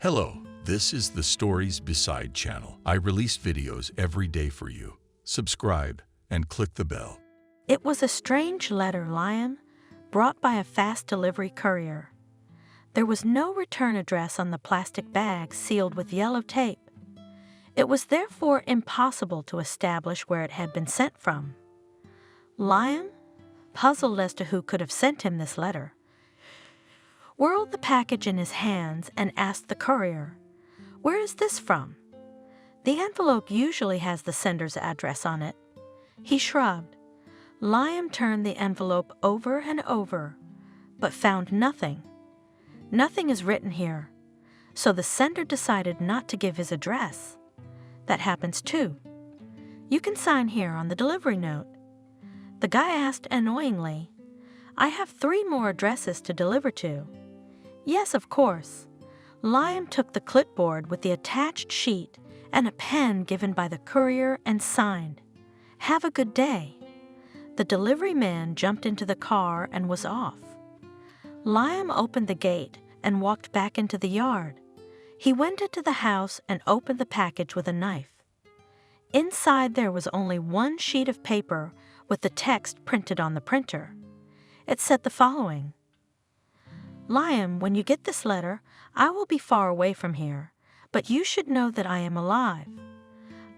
Hello, this is the Stories Beside channel. I release videos every day for you. Subscribe and click the bell. It was a strange letter, Liam, brought by a fast delivery courier. There was no return address on the plastic bag sealed with yellow tape. It was therefore impossible to establish where it had been sent from. Liam, puzzled as to who could have sent him this letter, whirled the package in his hands and asked the courier, "Where is this from?" The envelope usually has the sender's address on it. He shrugged. Liam turned the envelope over and over, but found nothing. Nothing is written here, so the sender decided not to give his address. That happens too. You can sign here on the delivery note. The guy asked annoyingly, "I have 3 more addresses to deliver to." Yes, of course. Liam took the clipboard with the attached sheet and a pen given by the courier and signed, "Have a good day." The delivery man jumped into the car and was off. Liam opened the gate and walked back into the yard. He went into the house and opened the package with a knife. Inside there was only 1 sheet of paper with the text printed on the printer. It said the following: "Liam, when you get this letter, I will be far away from here, but you should know that I am alive.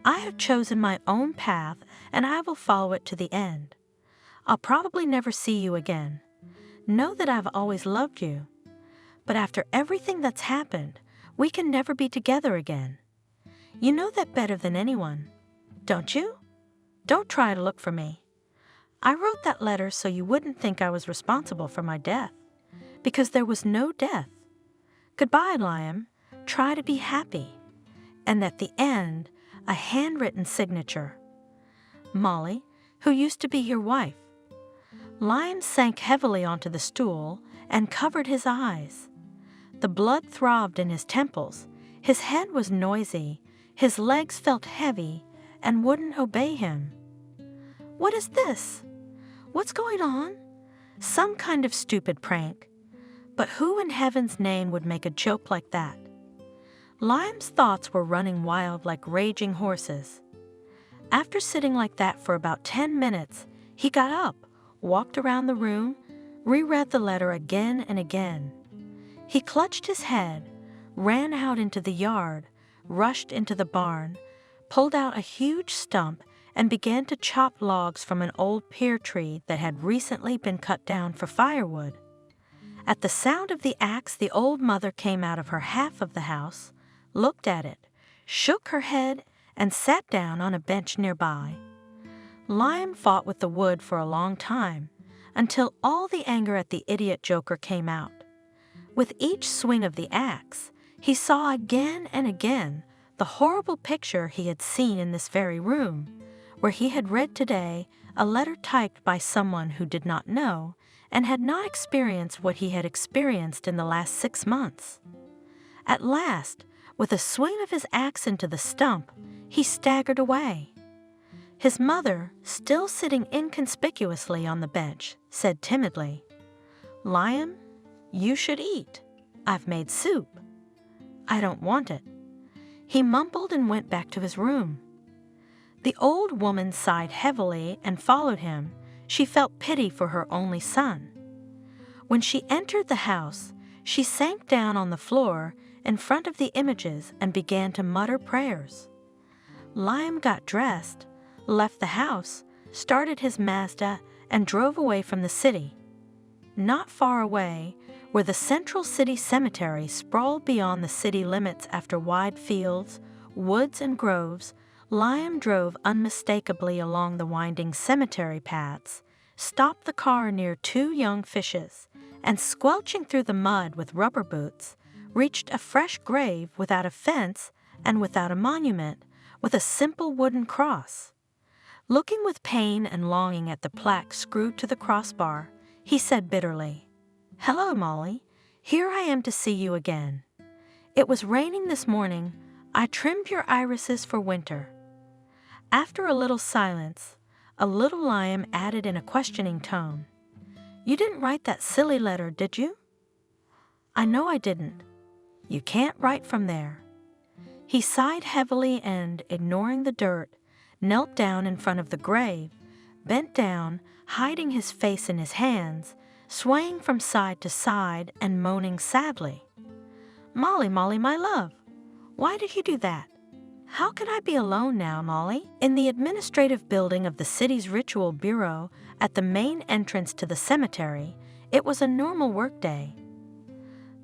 I have chosen my own path, and I will follow it to the end. I'll probably never see you again. Know that I've always loved you. But after everything that's happened, we can never be together again. You know that better than anyone, don't you? Don't try to look for me. I wrote that letter so you wouldn't think I was responsible for my death, because there was no death. Goodbye, Liam. Try to be happy." And at the end, a handwritten signature. "Molly, who used to be your wife." Liam sank heavily onto the stool and covered his eyes. The blood throbbed in his temples, his head was noisy, his legs felt heavy and wouldn't obey him. What is this? What's going on? Some kind of stupid prank. But who in heaven's name would make a joke like that? Liam's thoughts were running wild like raging horses. After sitting like that for about 10 minutes, he got up, walked around the room, reread the letter again and again. He clutched his head, ran out into the yard, rushed into the barn, pulled out a huge stump, and began to chop logs from an old pear tree that had recently been cut down for firewood. At the sound of the axe, the old mother came out of her half of the house, looked at it, shook her head, and sat down on a bench nearby. Liam fought with the wood for a long time, until all the anger at the idiot joker came out. With each swing of the axe, he saw again and again the horrible picture he had seen in this very room, where he had read today a letter typed by someone who did not know and had not experienced what he had experienced in the last 6 months. At last, with a swing of his axe into the stump, he staggered away. His mother, still sitting inconspicuously on the bench, said timidly, "Liam, you should eat. I've made soup." "I don't want it." He mumbled and went back to his room. The old woman sighed heavily and followed him. She felt pity for her only son. When she entered the house, she sank down on the floor in front of the images and began to mutter prayers. Liam got dressed, left the house, started his Mazda, and drove away from the city. Not far away, where the central city cemetery sprawled beyond the city limits after wide fields, woods, and groves, Liam drove unmistakably along the winding cemetery paths, stopped the car near 2 young fishes, and squelching through the mud with rubber boots, reached a fresh grave without a fence and without a monument, with a simple wooden cross. Looking with pain and longing at the plaque screwed to the crossbar, he said bitterly, "Hello, Molly. Here I am to see you again. It was raining this morning. I trimmed your irises for winter." After a little silence, a little Liam added in a questioning tone, "You didn't write that silly letter, did you?" "I know I didn't." You can't write from there. He sighed heavily and, ignoring the dirt, knelt down in front of the grave, bent down, hiding his face in his hands, swaying from side to side and moaning sadly. "Molly, Molly, my love, why did you do that? How can I be alone now, Molly?" In the administrative building of the city's ritual bureau at the main entrance to the cemetery, it was a normal workday.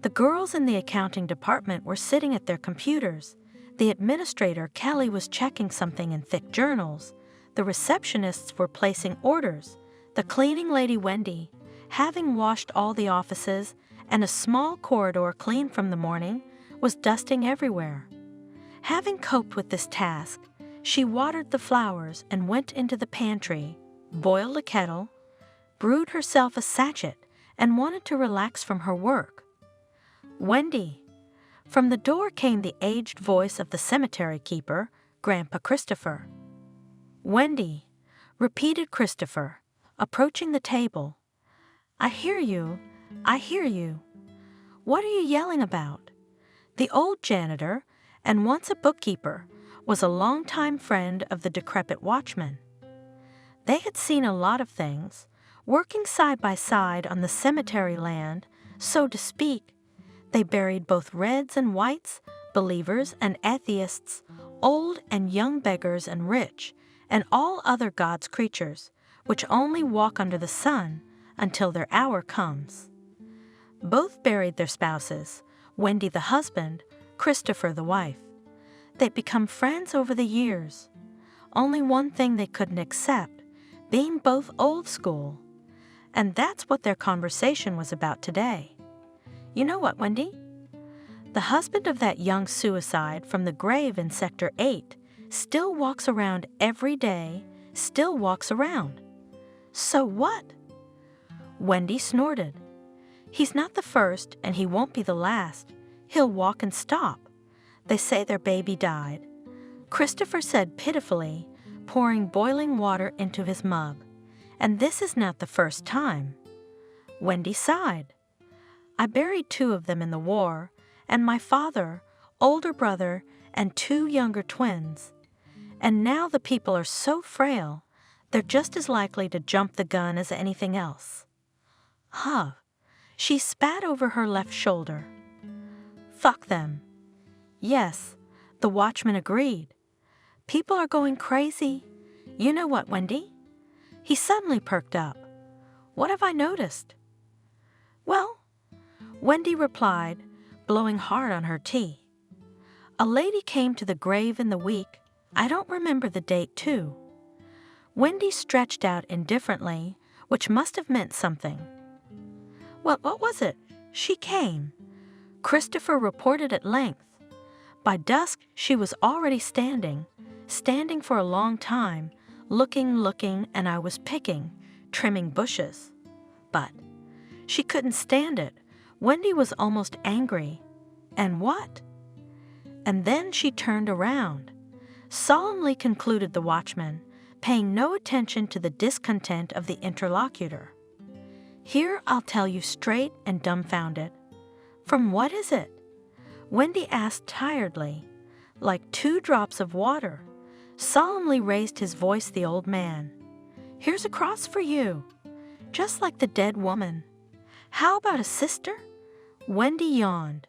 The girls in the accounting department were sitting at their computers. The administrator, Kelly, was checking something in thick journals. The receptionists were placing orders. The cleaning lady, Wendy, having washed all the offices and a small corridor clean from the morning, was dusting everywhere. Having coped with this task, she watered the flowers and went into the pantry, boiled a kettle, brewed herself a sachet, and wanted to relax from her work. "Wendy." From the door came the aged voice of the cemetery keeper, Grandpa Christopher. "Wendy," repeated Christopher, approaching the table. I hear you. What are you yelling about?" The old janitor, and once a bookkeeper, was a longtime friend of the decrepit watchman. They had seen a lot of things, working side by side on the cemetery land, so to speak. They buried both reds and whites, believers and atheists, old and young beggars and rich, and all other God's creatures, which only walk under the sun until their hour comes. Both buried their spouses, Wendy the husband, Christopher the wife. They'd become friends over the years. Only one thing they couldn't accept, being both old school. And that's what their conversation was about today. "You know what, Wendy? The husband of that young suicide from the grave in Sector 8 still walks around every day, still walks around." "So what?" Wendy snorted. "He's not the first, and he won't be the last. He'll walk and stop. They say their baby died," Christopher said pitifully, pouring boiling water into his mug. "And this is not the first time." Wendy sighed. "I buried 2 of them in the war, and my father, older brother, and 2 younger twins. And now the people are so frail, they're just as likely to jump the gun as anything else." Huh. She spat over her left shoulder. "Fuck them." Yes, the watchman agreed. "People are going crazy. You know what, Wendy?" He suddenly perked up. "What have I noticed?" "Well," Wendy replied, blowing hard on her tea. "A lady came to the grave in the week. I don't remember the date, too." Wendy stretched out indifferently, which must have meant something. "Well, what was it?" "She came," Christopher reported at length. "By dusk, she was already standing for a long time, looking, and I was picking, trimming bushes. But she couldn't stand it. Wendy was almost angry. And what? And then she turned around," solemnly concluded the watchman, paying no attention to the discontent of the interlocutor. "Here I'll tell you straight and dumbfounded." "From what is it?" Wendy asked tiredly. Like 2 drops of water, solemnly raised his voice the old man. "Here's a cross for you, just like the dead woman. How about a sister?" Wendy yawned.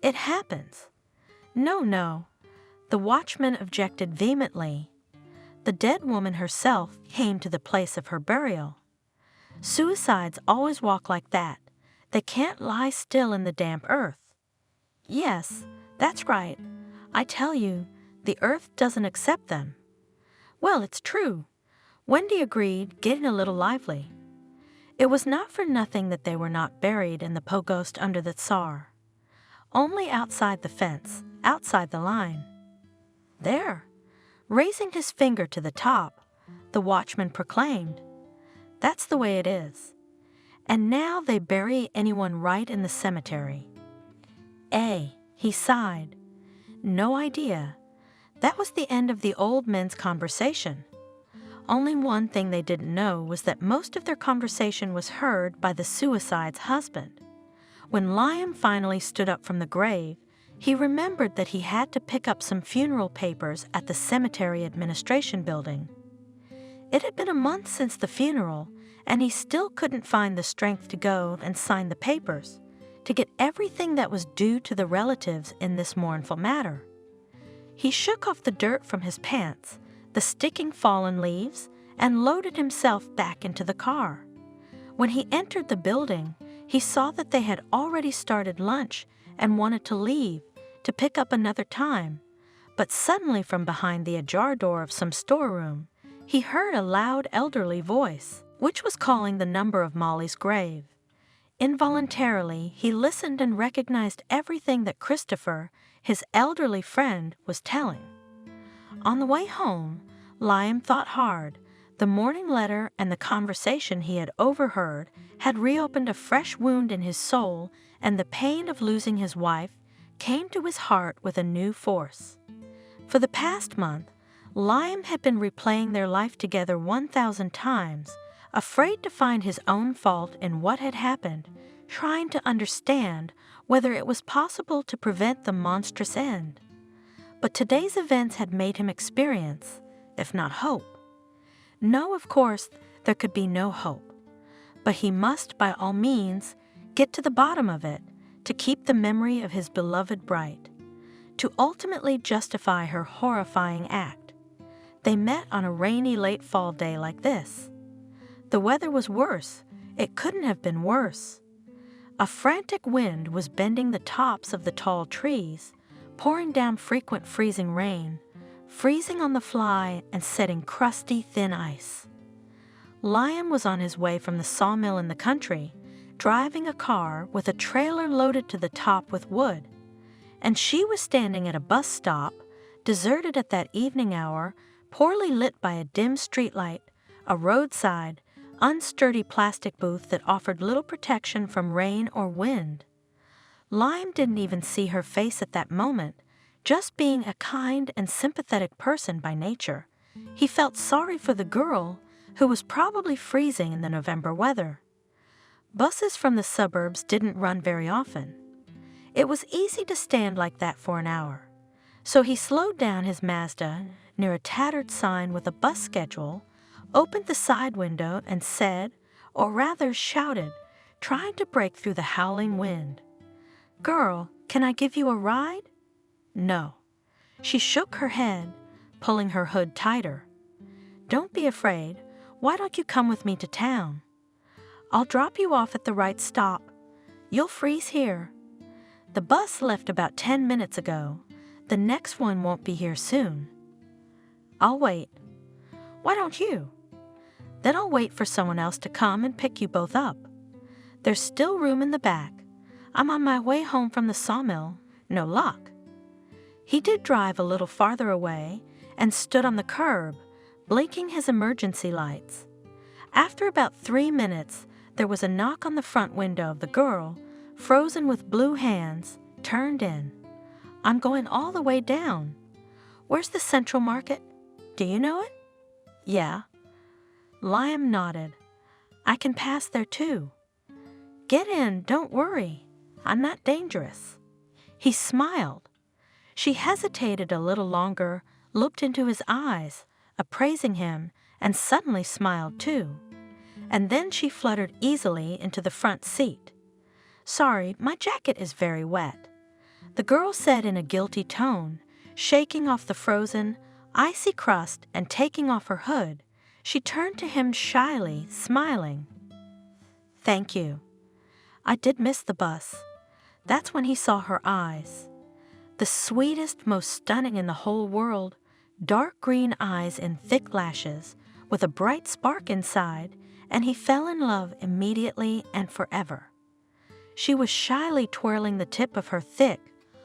"It happens." No, the watchman objected vehemently. The dead woman herself came to the place of her burial. Suicides always walk like that. They can't lie still in the damp earth. "Yes, that's right. I tell you, the earth doesn't accept them." "Well, it's true," Wendy agreed, getting a little lively. It was not for nothing that they were not buried in the Pogost under the Tsar. Only outside the fence, outside the line. "There," raising his finger to the top, the watchman proclaimed. "That's the way it is. And now they bury anyone right in the cemetery." He sighed. No idea. That was the end of the old men's conversation. Only one thing they didn't know was that most of their conversation was heard by the suicide's husband. When Liam finally stood up from the grave, he remembered that he had to pick up some funeral papers at the cemetery administration building. It had been a month since the funeral, and he still couldn't find the strength to go and sign the papers, to get everything that was due to the relatives in this mournful matter. He shook off the dirt from his pants, the sticking fallen leaves, and loaded himself back into the car. When he entered the building, he saw that they had already started lunch and wanted to leave to pick up another time. But suddenly from behind the ajar door of some storeroom, he heard a loud elderly voice, which was calling the number of Molly's grave. Involuntarily, he listened and recognized everything that Christopher, his elderly friend, was telling. On the way home, Liam thought hard. The morning letter and the conversation he had overheard had reopened a fresh wound in his soul, and the pain of losing his wife came to his heart with a new force. For the past month, Liam had been replaying their life together 1,000 times, afraid to find his own fault in what had happened, trying to understand whether it was possible to prevent the monstrous end. But today's events had made him experience, if not hope. No, of course, there could be no hope. But he must, by all means, get to the bottom of it to keep the memory of his beloved bright, to ultimately justify her horrifying act. They met on a rainy late fall day like this. The weather was worse. It couldn't have been worse. A frantic wind was bending the tops of the tall trees, pouring down frequent freezing rain, freezing on the fly and setting crusty, thin ice. Liam was on his way from the sawmill in the country, driving a car with a trailer loaded to the top with wood, and she was standing at a bus stop, deserted at that evening hour, poorly lit by a dim streetlight, a roadside, unsturdy plastic booth that offered little protection from rain or wind. Liam didn't even see her face at that moment, just being a kind and sympathetic person by nature. He felt sorry for the girl, who was probably freezing in the November weather. Buses from the suburbs didn't run very often. It was easy to stand like that for an hour, so he slowed down his Mazda near a tattered sign with a bus schedule, opened the side window and said, or rather shouted, trying to break through the howling wind, "Girl, can I give you a ride?" No. She shook her head, pulling her hood tighter. "Don't be afraid. Why don't you come with me to town? I'll drop you off at the right stop. You'll freeze here. The bus left about 10 minutes ago. The next one won't be here soon." "I'll wait." "Why don't you?" "Then I'll wait for someone else to come and pick you both up. There's still room in the back. I'm on my way home from the sawmill. No luck." He did drive a little farther away and stood on the curb, blinking his emergency lights. After about 3 minutes, there was a knock on the front window of the girl, frozen with blue hands, turned in. "I'm going all the way down." "Where's the Central Market? Do you know it?" "Yeah." Liam nodded. "I can pass there too." "Get in, don't worry. I'm not dangerous." He smiled. She hesitated a little longer, looked into his eyes, appraising him, and suddenly smiled too. And then she fluttered easily into the front seat. "Sorry, my jacket is very wet," the girl said in a guilty tone, shaking off the frozen, icy crust and taking off her hood. She turned to him shyly, smiling. "Thank you." "I did miss the bus." That's when he saw her eyes. The sweetest, most stunning in the whole world, dark green eyes in thick lashes, with a bright spark inside, and he fell in love immediately and forever. She was shyly twirling the tip of her thick,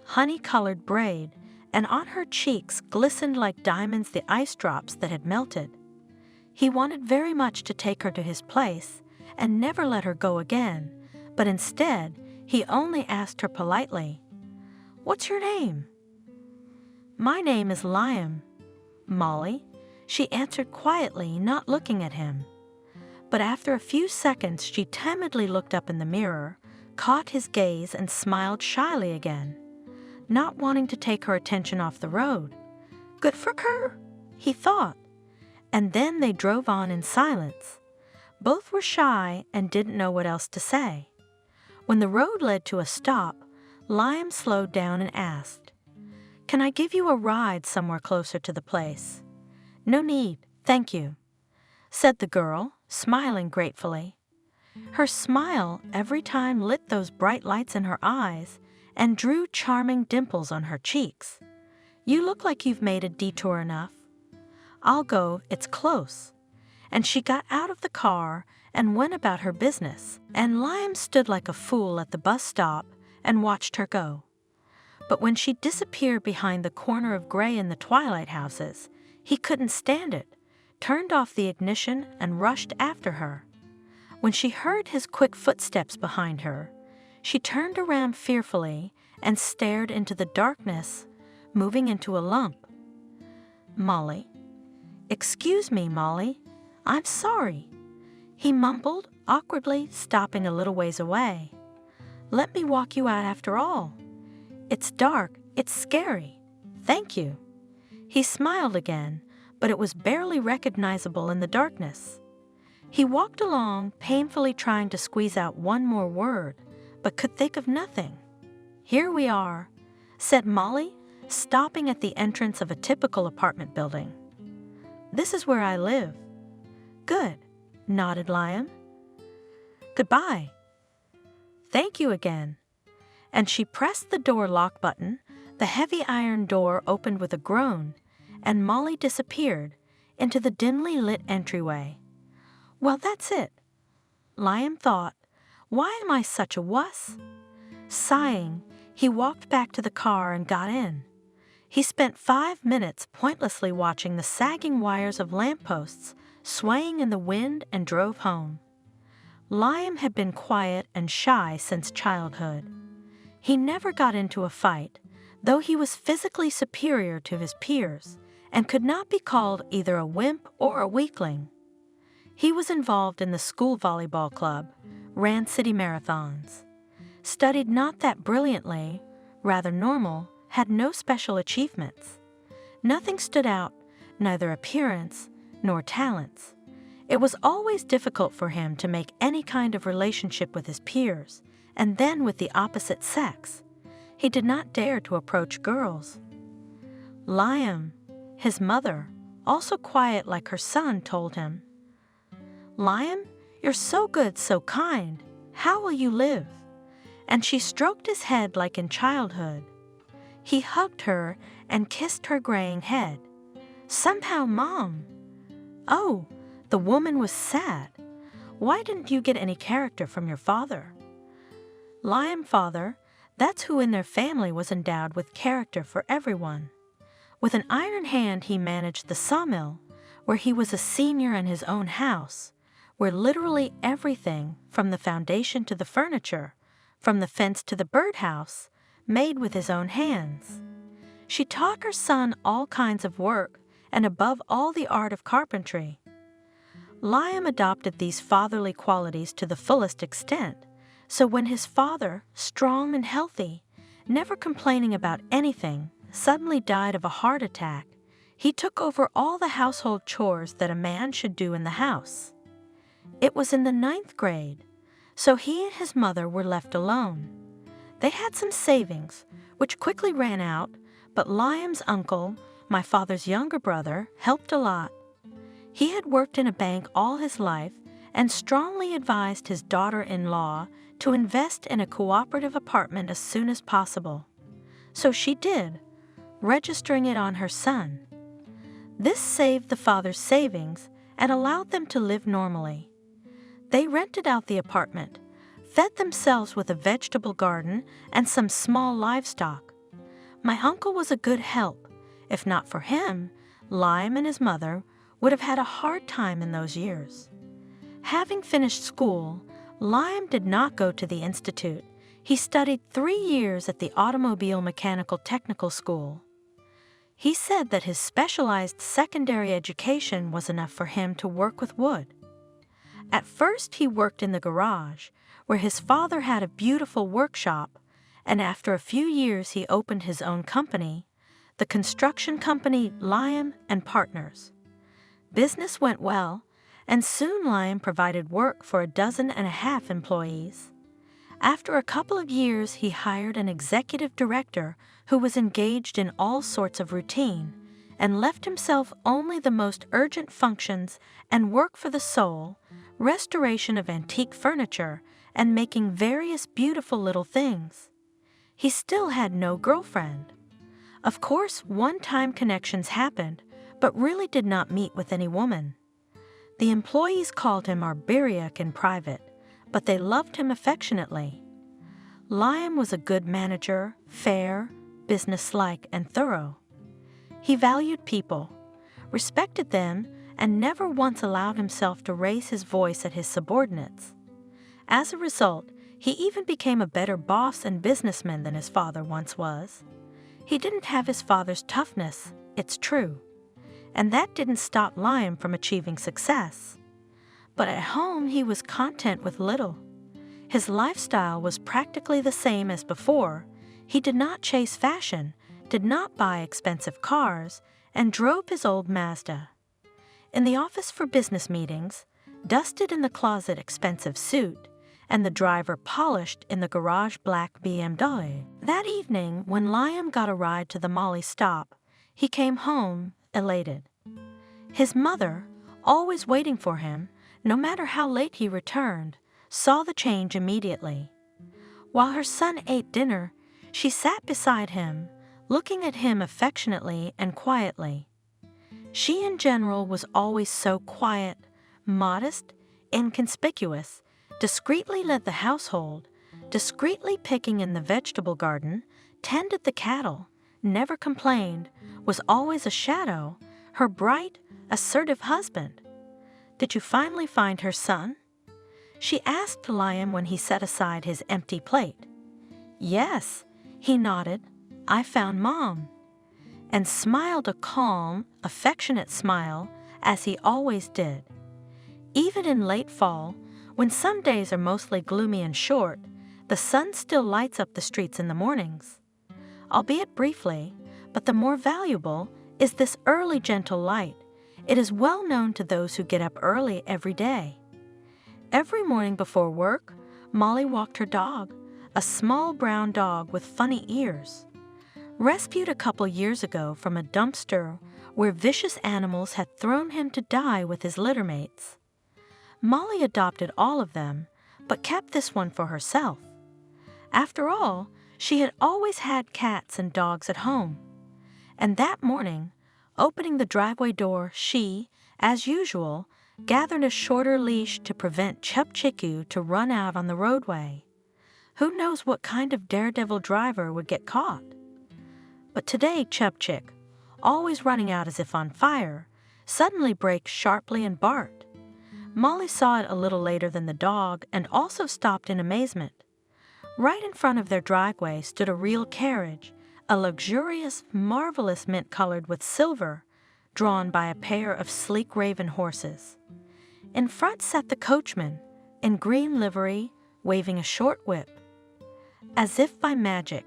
honey-colored braid, and on her cheeks glistened like diamonds the ice drops that had melted. He wanted very much to take her to his place and never let her go again, but instead he only asked her politely, "What's your name?" "My name is Liam." "Molly," she answered quietly, not looking at him. But after a few seconds she timidly looked up in the mirror, caught his gaze and smiled shyly again, not wanting to take her attention off the road. Good for her, he thought. And then they drove on in silence. Both were shy and didn't know what else to say. When the road led to a stop, Liam slowed down and asked, "Can I give you a ride somewhere closer to the place?" "No need, thank you," said the girl, smiling gratefully. Her smile every time lit those bright lights in her eyes and drew charming dimples on her cheeks. "You look like you've made a detour enough. I'll go, it's close." And she got out of the car and went about her business, and Liam stood like a fool at the bus stop and watched her go. But when she disappeared behind the corner of gray in the twilight houses, he couldn't stand it, turned off the ignition and rushed after her. When she heard his quick footsteps behind her, she turned around fearfully and stared into the darkness, moving into a lump. "Molly." "Excuse me, Molly. I'm sorry," he mumbled, awkwardly stopping a little ways away. "Let me walk you out after all. It's dark, it's scary. Thank you." He smiled again, but it was barely recognizable in the darkness. He walked along, painfully trying to squeeze out one more word, but could think of nothing. "Here we are," said Molly, stopping at the entrance of a typical apartment building. "This is where I live." "Good," nodded Liam. "Goodbye." "Thank you again." And she pressed the door lock button. The heavy iron door opened with a groan, and Molly disappeared into the dimly lit entryway. Well, that's it. Liam thought, why am I such a wuss? Sighing, he walked back to the car and got in. He spent 5 minutes pointlessly watching the sagging wires of lampposts swaying in the wind and drove home. Liam had been quiet and shy since childhood. He never got into a fight, though he was physically superior to his peers and could not be called either a wimp or a weakling. He was involved in the school volleyball club, ran city marathons, studied not that brilliantly, rather normal, had no special achievements. Nothing stood out, neither appearance nor talents. It was always difficult for him to make any kind of relationship with his peers, and then with the opposite sex. He did not dare to approach girls. Liam, his mother, also quiet like her son, told him, "Liam, you're so good, so kind. How will you live?" And she stroked his head like in childhood. He hugged her and kissed her graying head. "Somehow, Mom." "Oh," the woman was sad. "Why didn't you get any character from your father?" Liam father, that's who in their family was endowed with character for everyone. With an iron hand he managed the sawmill, where he was a senior in his own house, where literally everything, from the foundation to the furniture, from the fence to the birdhouse, made with his own hands. She taught her son all kinds of work, and above all the art of carpentry. Liam adopted these fatherly qualities to the fullest extent, so when his father, strong and healthy, never complaining about anything, suddenly died of a heart attack, he took over all the household chores that a man should do in the house. It was in the 9th grade, so he and his mother were left alone. They had some savings, which quickly ran out, but Liam's uncle, my father's younger brother, helped a lot. He had worked in a bank all his life and strongly advised his daughter-in-law to invest in a cooperative apartment as soon as possible. So she did, registering it on her son. This saved the father's savings and allowed them to live normally. They rented out the apartment, fed themselves with a vegetable garden and some small livestock. My uncle was a good help. If not for him, Liam and his mother would have had a hard time in those years. Having finished school, Liam did not go to the institute. He studied 3 years at the Automobile Mechanical Technical School. He said that his specialized secondary education was enough for him to work with wood. At first, he worked in the garage, where his father had a beautiful workshop, and after a few years he opened his own company, the construction company Liam and Partners. Business went well, and soon Liam provided work for 12 employees. After a couple of years, he hired an executive director who was engaged in all sorts of routine and left himself only the most urgent functions and work for the soul, restoration of antique furniture, and making various beautiful little things. He still had no girlfriend. Of course, one-time connections happened, but really did not meet with any woman. The employees called him Arbiriak in private, but they loved him affectionately. Liam was a good manager, fair, businesslike, and thorough. He valued people, respected them, and never once allowed himself to raise his voice at his subordinates. As a result, he even became a better boss and businessman than his father once was. He didn't have his father's toughness, it's true, and that didn't stop Liam from achieving success. But at home, he was content with little. His lifestyle was practically the same as before. He did not chase fashion, did not buy expensive cars, and drove his old Mazda. In the office for business meetings, dusted in the closet expensive suit, and the driver polished in the garage black BMW. That evening, when Liam got a ride to the Molly stop, he came home elated. His mother, always waiting for him, no matter how late he returned, saw the change immediately. While her son ate dinner, she sat beside him, looking at him affectionately and quietly. She in general was always so quiet, modest, inconspicuous, discreetly led the household, discreetly picking in the vegetable garden, tended the cattle, never complained, was always a shadow, her bright, assertive husband. Did you finally find her son? She asked Liam when he set aside his empty plate. Yes, he nodded. I found Mom. And smiled a calm, affectionate smile, as he always did. Even in late fall, when some days are mostly gloomy and short, the sun still lights up the streets in the mornings. Albeit briefly, but the more valuable is this early gentle light. It is well known to those who get up early every day. Every morning before work, Molly walked her dog, a small brown dog with funny ears. Rescued a couple years ago from a dumpster where vicious animals had thrown him to die with his littermates. Molly adopted all of them, but kept this one for herself. After all, she had always had cats and dogs at home. And that morning, opening the driveway door, she, as usual, gathered a shorter leash to prevent Chupchiku to run out on the roadway. Who knows what kind of daredevil driver would get caught? But today Chupchik, always running out as if on fire, suddenly braked sharply and barked. Molly saw it a little later than the dog and also stopped in amazement. Right in front of their driveway stood a real carriage, a luxurious, marvelous mint colored with silver, drawn by a pair of sleek raven horses. In front sat the coachman, in green livery, waving a short whip. As if by magic,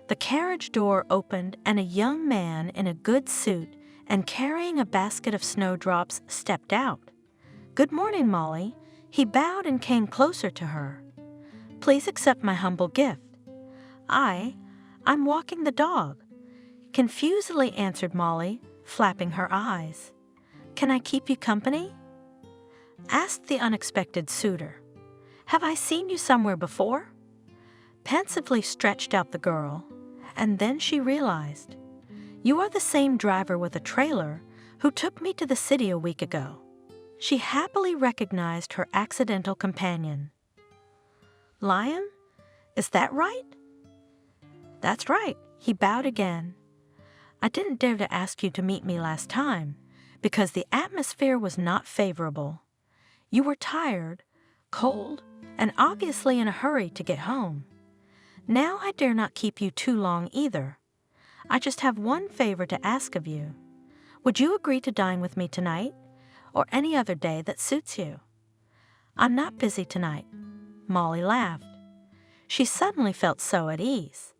the carriage door opened and a young man in a good suit and carrying a basket of snowdrops stepped out. Good morning, Molly. He bowed and came closer to her. Please accept my humble gift. I'm walking the dog, confusedly answered Molly, flapping her eyes. Can I keep you company? Asked the unexpected suitor. Have I seen you somewhere before? Pensively stretched out the girl, and then she realized. You are the same driver with a trailer who took me to the city a week ago. She happily recognized her accidental companion. Liam, is that right? That's right, he bowed again. I didn't dare to ask you to meet me last time, because the atmosphere was not favorable. You were tired, cold, and obviously in a hurry to get home. Now I dare not keep you too long either. I just have one favor to ask of you. Would you agree to dine with me tonight, or any other day that suits you? I'm not busy tonight." Molly laughed. She suddenly felt so at ease.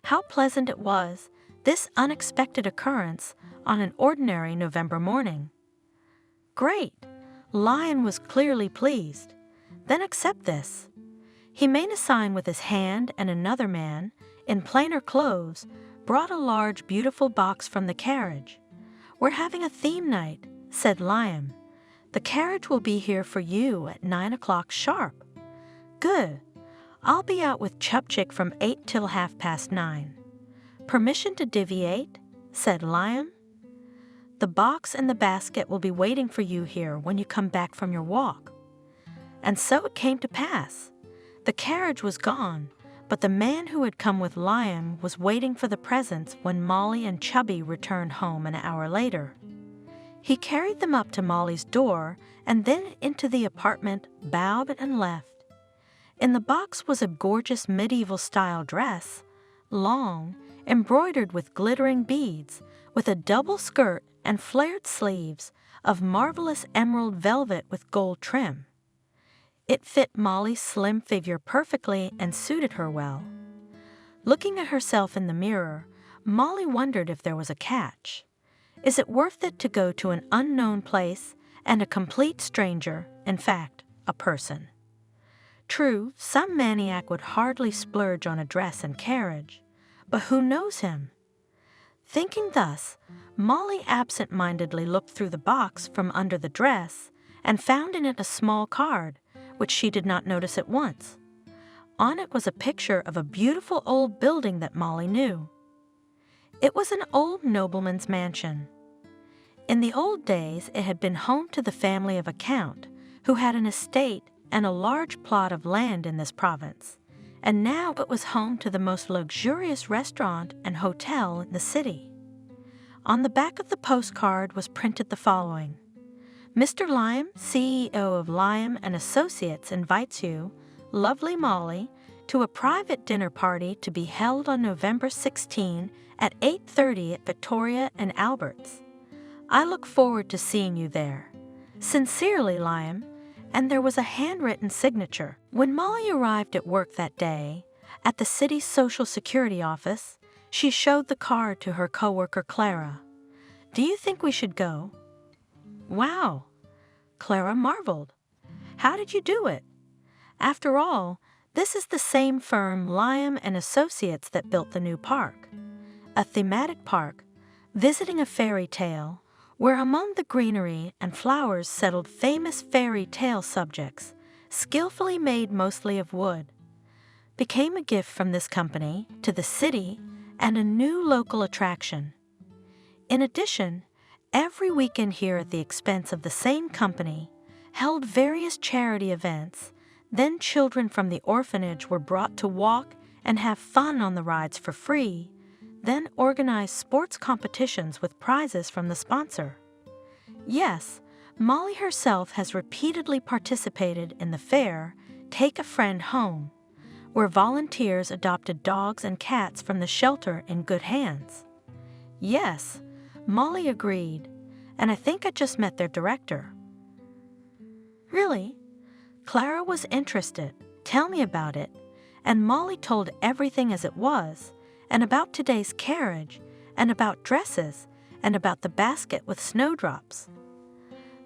How pleasant it was, this unexpected occurrence on an ordinary November morning. "Great!" Lion was clearly pleased. "Then accept this." He made a sign with his hand, and another man, in plainer clothes, brought a large, beautiful box from the carriage. "We're having a theme night," said Lion. "The carriage will be here for you at 9 o'clock sharp." "Good. I'll be out with Chupchick from 8 till 9:30. "Permission to deviate?" said Lion. "The box and the basket will be waiting for you here when you come back from your walk." And so it came to pass. The carriage was gone, but the man who had come with Lion was waiting for the presents when Molly and Chubby returned home an hour later. He carried them up to Molly's door and then into the apartment, bowed and left. In the box was a gorgeous medieval-style dress, long, embroidered with glittering beads, with a double skirt and flared sleeves of marvelous emerald velvet with gold trim. It fit Molly's slim figure perfectly and suited her well. Looking at herself in the mirror, Molly wondered if there was a catch. Is it worth it to go to an unknown place and a complete stranger, in fact, a person? True, some maniac would hardly splurge on a dress and carriage, but who knows him? Thinking thus, Molly absent-mindedly looked through the box from under the dress and found in it a small card, which she did not notice at once. On it was a picture of a beautiful old building that Molly knew. It was an old nobleman's mansion. In the old days, it had been home to the family of a count, who had an estate and a large plot of land in this province, and now it was home to the most luxurious restaurant and hotel in the city. On the back of the postcard was printed the following: "Mr. Liam, CEO of Liam and Associates, invites you, lovely Molly, to a private dinner party to be held on November 16 at 8:30 at Victoria and Albert's. I look forward to seeing you there. Sincerely, Liam." And there was a handwritten signature. When Molly arrived at work that day, at the city's Social Security office, she showed the card to her coworker Clara. "Do you think we should go?" "Wow!" Clara marveled. "How did you do it? After all, this is the same firm, Liam and Associates, that built the new park. A thematic park, visiting a fairy tale, where among the greenery and flowers settled famous fairy tale subjects, skillfully made mostly of wood. Became a gift from this company to the city and a new local attraction. In addition, every weekend here at the expense of the same company, held various charity events, then children from the orphanage were brought to walk and have fun on the rides for free, then organized sports competitions with prizes from the sponsor. Yes, Molly herself has repeatedly participated in the fair Take a Friend Home, where volunteers adopted dogs and cats from the shelter in good hands. Yes, Molly agreed, and I think I just met their director. Really? Clara was interested. Tell me about it. And Molly told everything as it was, and about today's carriage, and about dresses, and about the basket with snowdrops.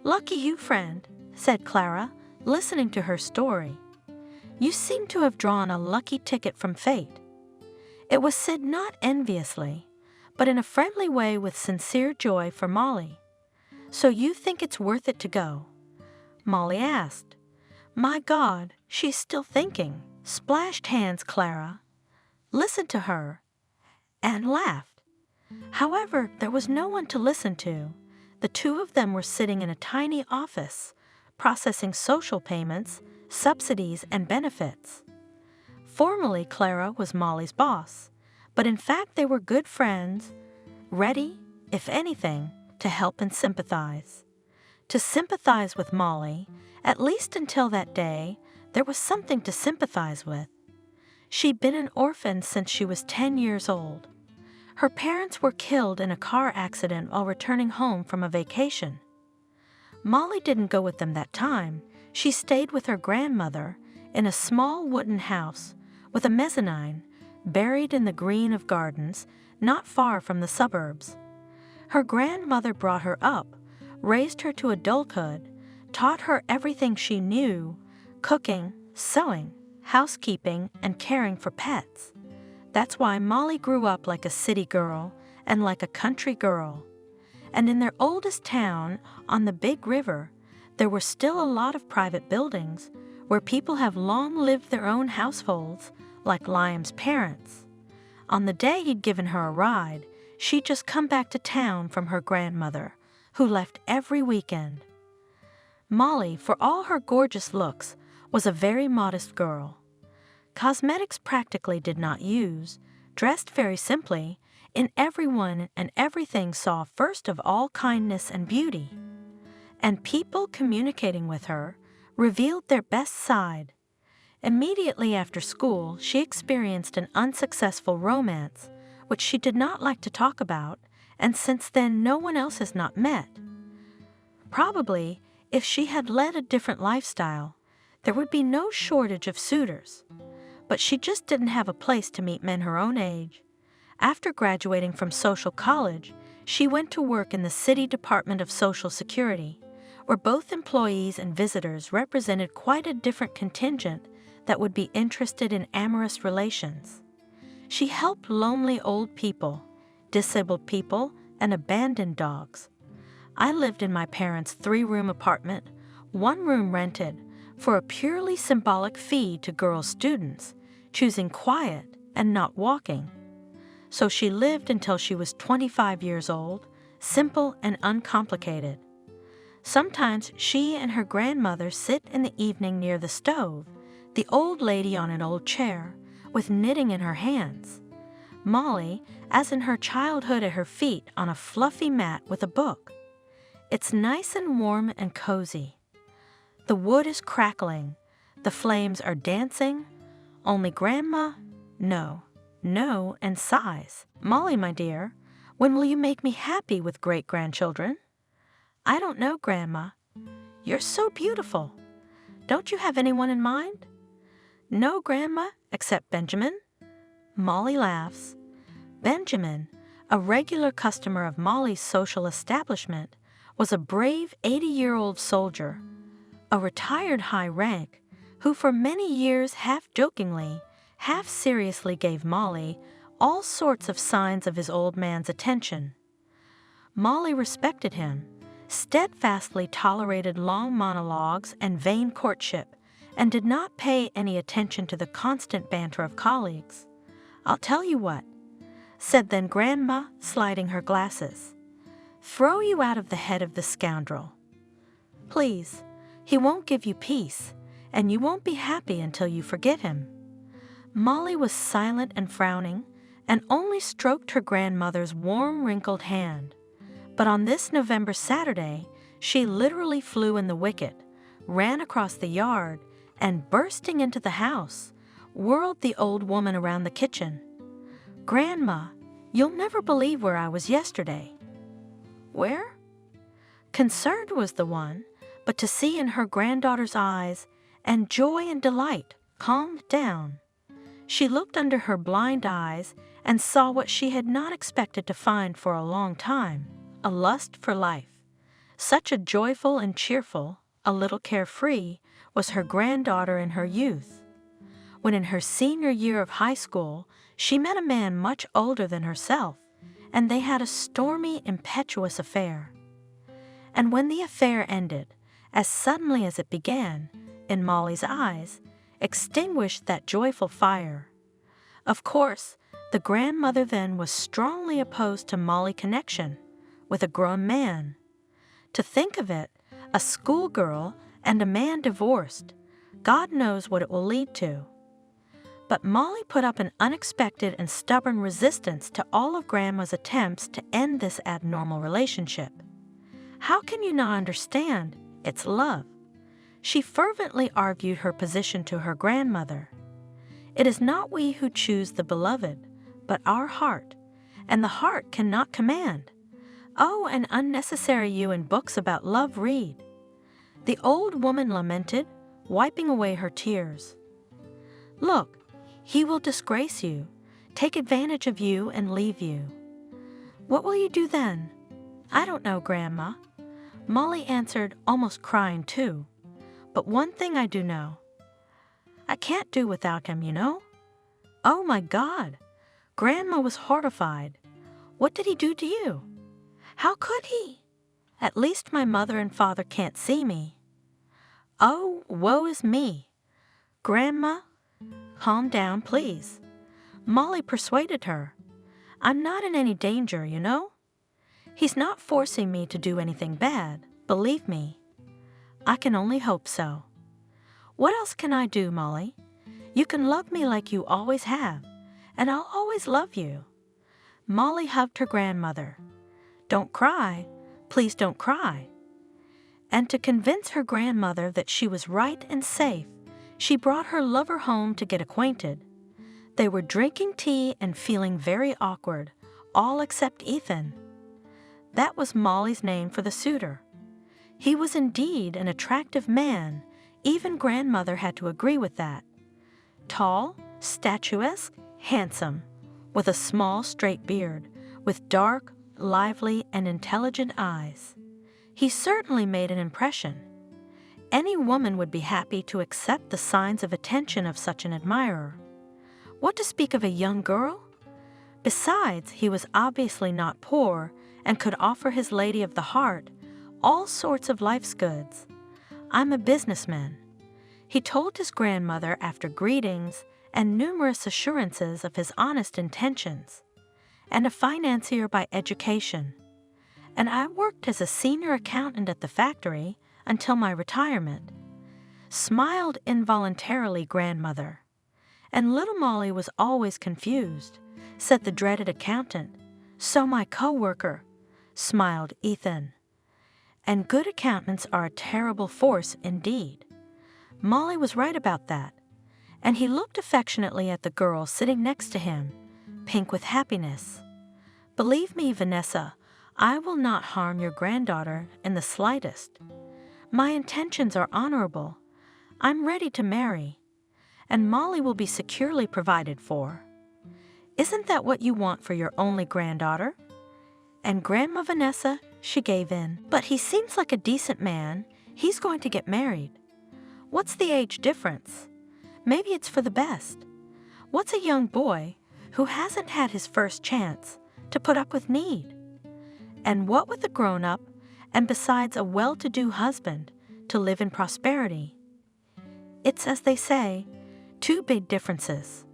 "Lucky you, friend," said Clara, listening to her story. "You seem to have drawn a lucky ticket from fate." It was said not enviously, but in a friendly way with sincere joy for Molly. "So you think it's worth it to go?" Molly asked. "My God, she's still thinking," splashed hands Clara. "Listen to her," and laughed. However, there was no one to listen to. The two of them were sitting in a tiny office, processing social payments, subsidies, and benefits. Formally, Clara was Molly's boss, but in fact they were good friends, ready, if anything, to help and sympathize. To sympathize with Molly, at least until that day, there was something to sympathize with. She'd been an orphan since she was 10 years old. Her parents were killed in a car accident while returning home from a vacation. Molly didn't go with them that time. She stayed with her grandmother in a small wooden house with a mezzanine buried in the green of gardens not far from the suburbs. Her grandmother brought her up, raised her to adulthood, taught her everything she knew: cooking, sewing, housekeeping, and caring for pets. That's why Molly grew up like a city girl and like a country girl. And in their oldest town, on the big river, there were still a lot of private buildings where people have long lived their own households, like Liam's parents. On the day he'd given her a ride, she'd just come back to town from her grandmother, who left every weekend. Molly, for all her gorgeous looks, was a very modest girl. Cosmetics practically did not use, dressed very simply, in everyone and everything saw first of all kindness and beauty. And people communicating with her revealed their best side. Immediately after school, she experienced an unsuccessful romance, which she did not like to talk about, and since then no one else has not met. Probably, if she had led a different lifestyle, there would be no shortage of suitors. But she just didn't have a place to meet men her own age. After graduating from social college, she went to work in the City Department of Social Security, where both employees and visitors represented quite a different contingent that would be interested in amorous relations. She helped lonely old people, disabled people, and abandoned dogs. I lived in my parents' 3-room apartment, 1 room rented, for a purely symbolic fee to girl students, choosing quiet and not walking. So she lived until she was 25 years old, simple and uncomplicated. Sometimes she and her grandmother sit in the evening near the stove, the old lady on an old chair, with knitting in her hands. Molly, as in her childhood, at her feet on a fluffy mat with a book. It's nice and warm and cozy. The wood is crackling, the flames are dancing, only Grandma, no, and sighs. Molly, my dear, when will you make me happy with great-grandchildren? I don't know, Grandma. You're so beautiful. Don't you have anyone in mind? No, Grandma, except Benjamin. Molly laughs. Benjamin, a regular customer of Molly's social establishment, was a brave 80-year-old soldier, a retired high rank, who for many years half-jokingly, half-seriously gave Molly all sorts of signs of his old man's attention. Molly respected him, steadfastly tolerated long monologues and vain courtship, and did not pay any attention to the constant banter of colleagues. I'll tell you what, said then Grandma, sliding her glasses. Throw you out of the head of the scoundrel. Please, he won't give you peace, and you won't be happy until you forget him. Molly was silent and frowning, and only stroked her grandmother's warm, wrinkled hand. But on this November Saturday, she literally flew in the wicket, ran across the yard, and bursting into the house, whirled the old woman around the kitchen. Grandma, you'll never believe where I was yesterday. Where? Concerned was the one, but to see in her granddaughter's eyes, and joy and delight calmed down. She looked under her blind eyes and saw what she had not expected to find for a long time, a lust for life. Such a joyful and cheerful, a little carefree, was her granddaughter in her youth. When in her senior year of high school, she met a man much older than herself, and they had a stormy, impetuous affair. And when the affair ended, as suddenly as it began, in Molly's eyes, extinguished that joyful fire. Of course, the grandmother then was strongly opposed to Molly connection with a grown man. To think of it, a schoolgirl and a man divorced, God knows what it will lead to. But Molly put up an unexpected and stubborn resistance to all of Grandma's attempts to end this abnormal relationship. How can you not understand? It's love. She fervently argued her position to her grandmother. It is not we who choose the beloved, but our heart, and the heart cannot command. Oh, an unnecessary you in books about love read. The old woman lamented, wiping away her tears. "Look, he will disgrace you, take advantage of you, and leave you." "What will you do then?" "I don't know, Grandma," Molly answered, almost crying too. "But one thing I do know. I can't do without him, you know." "Oh my God!" Grandma was horrified. "What did he do to you?" "How could he?" "At least my mother and father can't see me." "Oh, woe is me." "Grandma, calm down, please." Molly persuaded her. "I'm not in any danger, you know. He's not forcing me to do anything bad, believe me." "I can only hope so." "What else can I do, Molly? You can love me like you always have, and I'll always love you." Molly hugged her grandmother. "Don't cry, please don't cry." And to convince her grandmother that she was right and safe, she brought her lover home to get acquainted. They were drinking tea and feeling very awkward, all except Ethan. That was Molly's name for the suitor. He was indeed an attractive man. Even grandmother had to agree with that. Tall, statuesque, handsome, with a small straight beard, with dark, lively, and intelligent eyes. He certainly made an impression. Any woman would be happy to accept the signs of attention of such an admirer. What to speak of a young girl? Besides, he was obviously not poor and could offer his lady of the heart all sorts of life's goods. "I'm a businessman," he told his grandmother after greetings and numerous assurances of his honest intentions, "and a financier by education. And I worked as a senior accountant at the factory until my retirement." Smiled involuntarily grandmother. "And little Molly was always confused," said the dreaded accountant. "So my co-worker," smiled Ethan. "And good accountants are a terrible force indeed." Molly was right about that, and he looked affectionately at the girl sitting next to him, pink with happiness. "Believe me, Vanessa, I will not harm your granddaughter in the slightest. My intentions are honorable. I'm ready to marry, and Molly will be securely provided for. Isn't that what you want for your only granddaughter?" And Grandma Vanessa, she gave in. "But he seems like a decent man. He's going to get married. What's the age difference? Maybe it's for the best. What's a young boy who hasn't had his first chance to put up with need? And what with a grown-up, and besides a well-to-do husband to live in prosperity? It's, as they say, two big differences.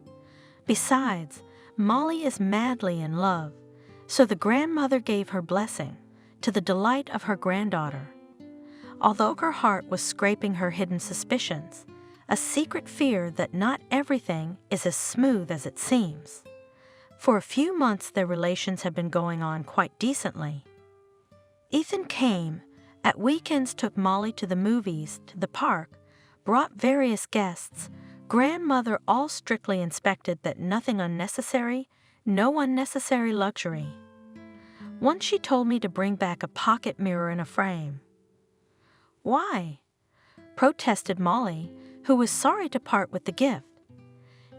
Besides, Molly is madly in love, so the grandmother gave her blessing, to the delight of her granddaughter. Although her heart was scraping her hidden suspicions, a secret fear that not everything is as smooth as it seems. For a few months their relations had been going on quite decently. Ethan came, at weekends took Molly to the movies, to the park, brought various guests, grandmother all strictly inspected that nothing unnecessary, no unnecessary luxury. Once she told me to bring back a pocket mirror in a frame. "Why?" protested Molly, who was sorry to part with the gift.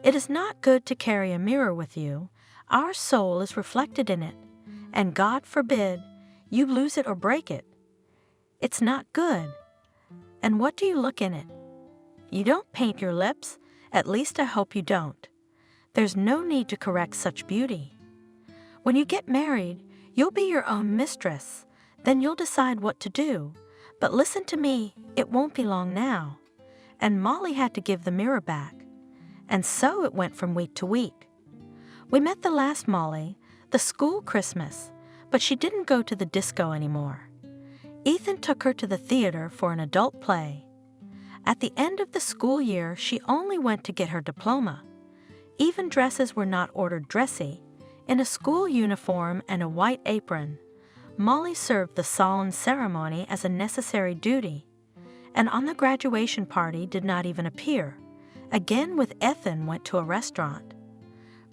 "It is not good to carry a mirror with you. Our soul is reflected in it, and God forbid you lose it or break it. It's not good. And what do you look in it? You don't paint your lips, at least I hope you don't. There's no need to correct such beauty. When you get married, you'll be your own mistress. Then you'll decide what to do. But listen to me, it won't be long now." And Molly had to give the mirror back. And so it went from week to week. We met the last Molly, the school Christmas, but she didn't go to the disco anymore. Ethan took her to the theater for an adult play. At the end of the school year, she only went to get her diploma. Even dresses were not ordered dressy. In a school uniform and a white apron, Molly served the solemn ceremony as a necessary duty, and on the graduation party did not even appear. Again with Ethan went to a restaurant.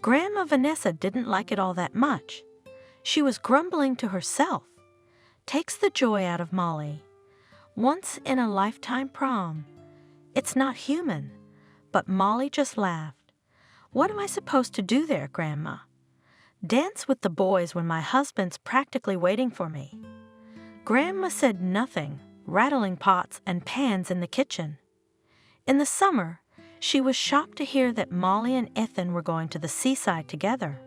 Grandma Vanessa didn't like it all that much. She was grumbling to herself. Takes the joy out of Molly. Once in a lifetime prom. It's not human. But Molly just laughed. What am I supposed to do there, Grandma? Dance with the boys when my husband's practically waiting for me. Grandma said nothing, rattling pots and pans in the kitchen. In the summer, she was shocked to hear that Molly and Ethan were going to the seaside together.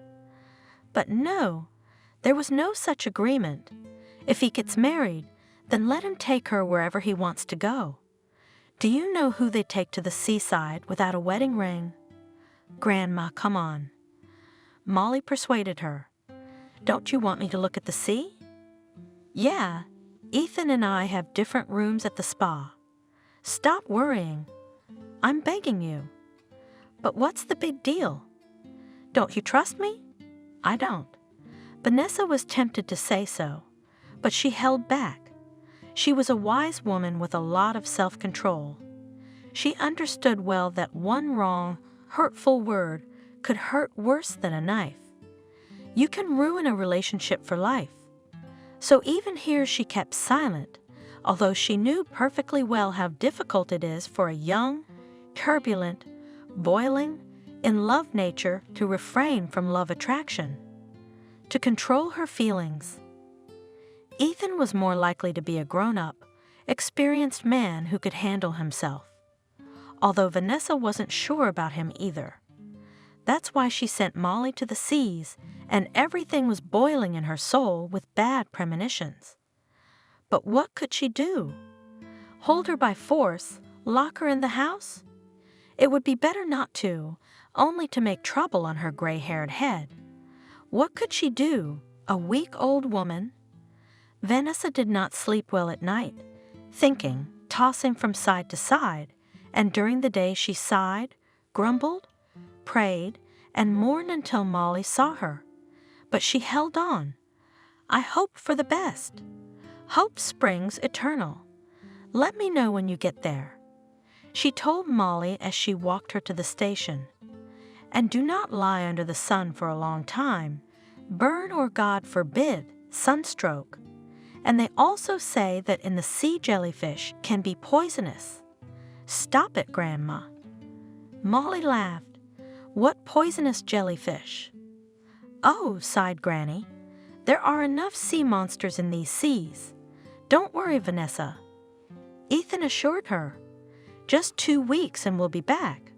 But no, there was no such agreement. If he gets married, then let him take her wherever he wants to go. Do you know who they take to the seaside without a wedding ring? Grandma, come on. Molly persuaded her. Don't you want me to look at the sea? Yeah, Ethan and I have different rooms at the spa. Stop worrying. I'm begging you. But what's the big deal? Don't you trust me? I don't. Vanessa was tempted to say so, but she held back. She was a wise woman with a lot of self-control. She understood well that one wrong, hurtful word could hurt worse than a knife. You can ruin a relationship for life. So even here she kept silent, although she knew perfectly well how difficult it is for a young, turbulent, boiling, in-love nature to refrain from love attraction, to control her feelings. Ethan was more likely to be a grown-up, experienced man who could handle himself, although Vanessa wasn't sure about him either. That's why she sent Molly to the seas, and everything was boiling in her soul with bad premonitions. But what could she do? Hold her by force, lock her in the house? It would be better not to, only to make trouble on her gray-haired head. What could she do, a weak old woman? Vanessa did not sleep well at night, thinking, tossing from side to side, and during the day she sighed, grumbled, prayed, and mourned until Molly saw her. But she held on. I hope for the best. Hope springs eternal. Let me know when you get there. She told Molly as she walked her to the station. And do not lie under the sun for a long time. Burn or, God forbid, sunstroke. And they also say that in the sea jellyfish can be poisonous. Stop it, Grandma. Molly laughed. What poisonous jellyfish? Oh, sighed Granny. There are enough sea monsters in these seas. Don't worry, Vanessa. Ethan assured her. Just 2 weeks and we'll be back.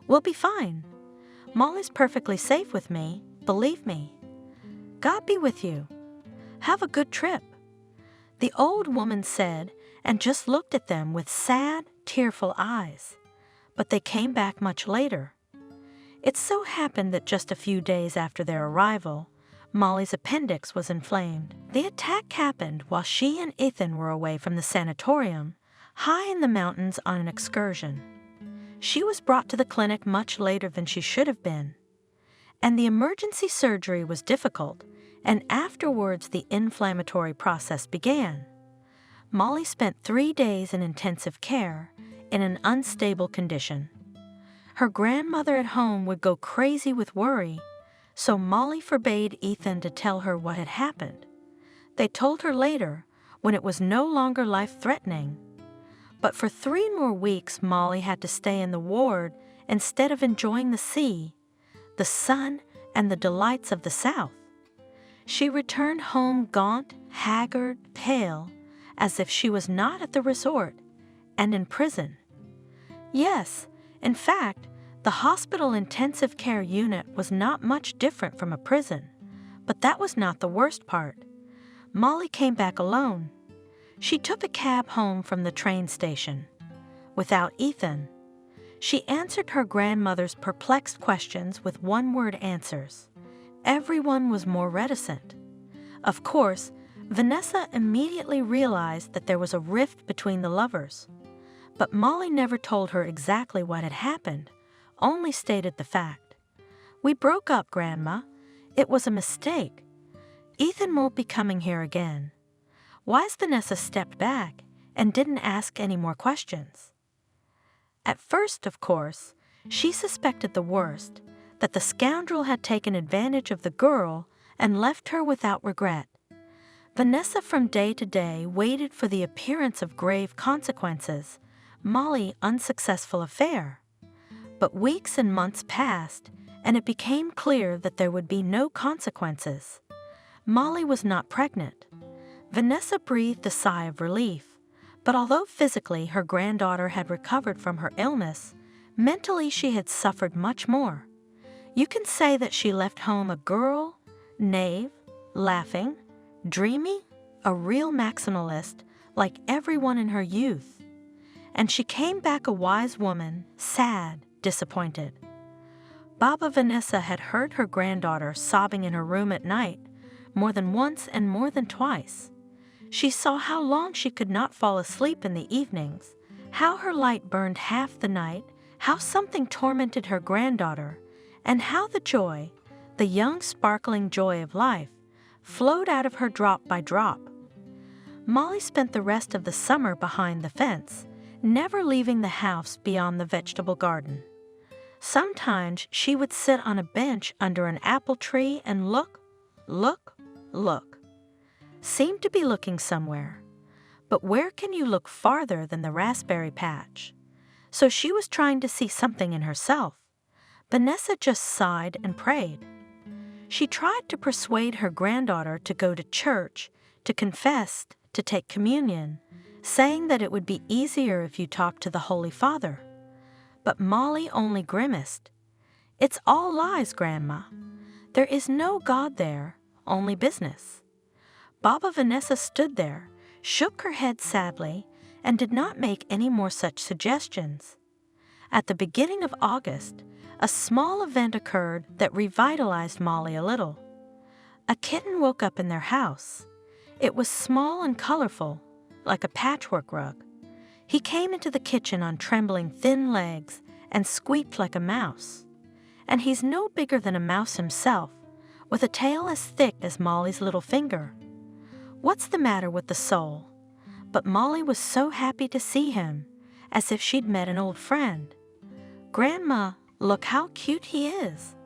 We'll be fine. Molly's perfectly safe with me, believe me. God be with you. Have a good trip. The old woman said, and just looked at them with sad, tearful eyes. But they came back much later. It so happened that just a few days after their arrival, Molly's appendix was inflamed. The attack happened while she and Ethan were away from the sanatorium, high in the mountains on an excursion. She was brought to the clinic much later than she should have been. And the emergency surgery was difficult, and afterwards the inflammatory process began. Molly spent 3 days in intensive care in an unstable condition. Her grandmother at home would go crazy with worry, so Molly forbade Ethan to tell her what had happened. They told her later, when it was no longer life-threatening. But for 3 more weeks Molly had to stay in the ward instead of enjoying the sea, the sun, and the delights of the South. She returned home gaunt, haggard, pale, as if she was not at the resort, and in prison. Yes, in fact, the hospital intensive care unit was not much different from a prison, but that was not the worst part. Molly came back alone. She took a cab home from the train station. Without Ethan, she answered her grandmother's perplexed questions with one-word answers. Everyone was more reticent. Of course, Vanessa immediately realized that there was a rift between the lovers. But Molly never told her exactly what had happened, only stated the fact. We broke up, Grandma. It was a mistake. Ethan won't be coming here again. Wise Vanessa stepped back and didn't ask any more questions. At first, of course, she suspected the worst, that the scoundrel had taken advantage of the girl and left her without regret. Vanessa from day to day waited for the appearance of grave consequences, Molly's unsuccessful affair. But weeks and months passed, and it became clear that there would be no consequences. Molly was not pregnant. Vanessa breathed a sigh of relief, but although physically her granddaughter had recovered from her illness, mentally she had suffered much more. You can say that she left home a girl, naive, laughing, dreamy, a real maximalist like everyone in her youth. And she came back a wise woman, sad, disappointed. Baba Vanessa had heard her granddaughter sobbing in her room at night, more than once and more than twice. She saw how long she could not fall asleep in the evenings, how her light burned half the night, how something tormented her granddaughter, and how the joy, the young sparkling joy of life, flowed out of her drop by drop. Molly spent the rest of the summer behind the fence, never leaving the house beyond the vegetable garden. Sometimes she would sit on a bench under an apple tree and look, seemed to be looking somewhere. But where can you look farther than the raspberry patch? So she was trying to see something in herself. Vanessa just sighed and prayed. She tried to persuade her granddaughter to go to church, to confess, to take communion, saying that it would be easier if you talked to the Holy Father. But Molly only grimaced. "It's all lies, Grandma. There is no God there, only business." Baba Vanessa stood there, shook her head sadly, and did not make any more such suggestions. At the beginning of August, a small event occurred that revitalized Molly a little. A kitten woke up in their house. It was small and colorful, like a patchwork rug. He came into the kitchen on trembling thin legs and squeaked like a mouse. And he's no bigger than a mouse himself, with a tail as thick as Molly's little finger. What's the matter with the soul? But Molly was so happy to see him, as if she'd met an old friend. "Grandma, look how cute he is.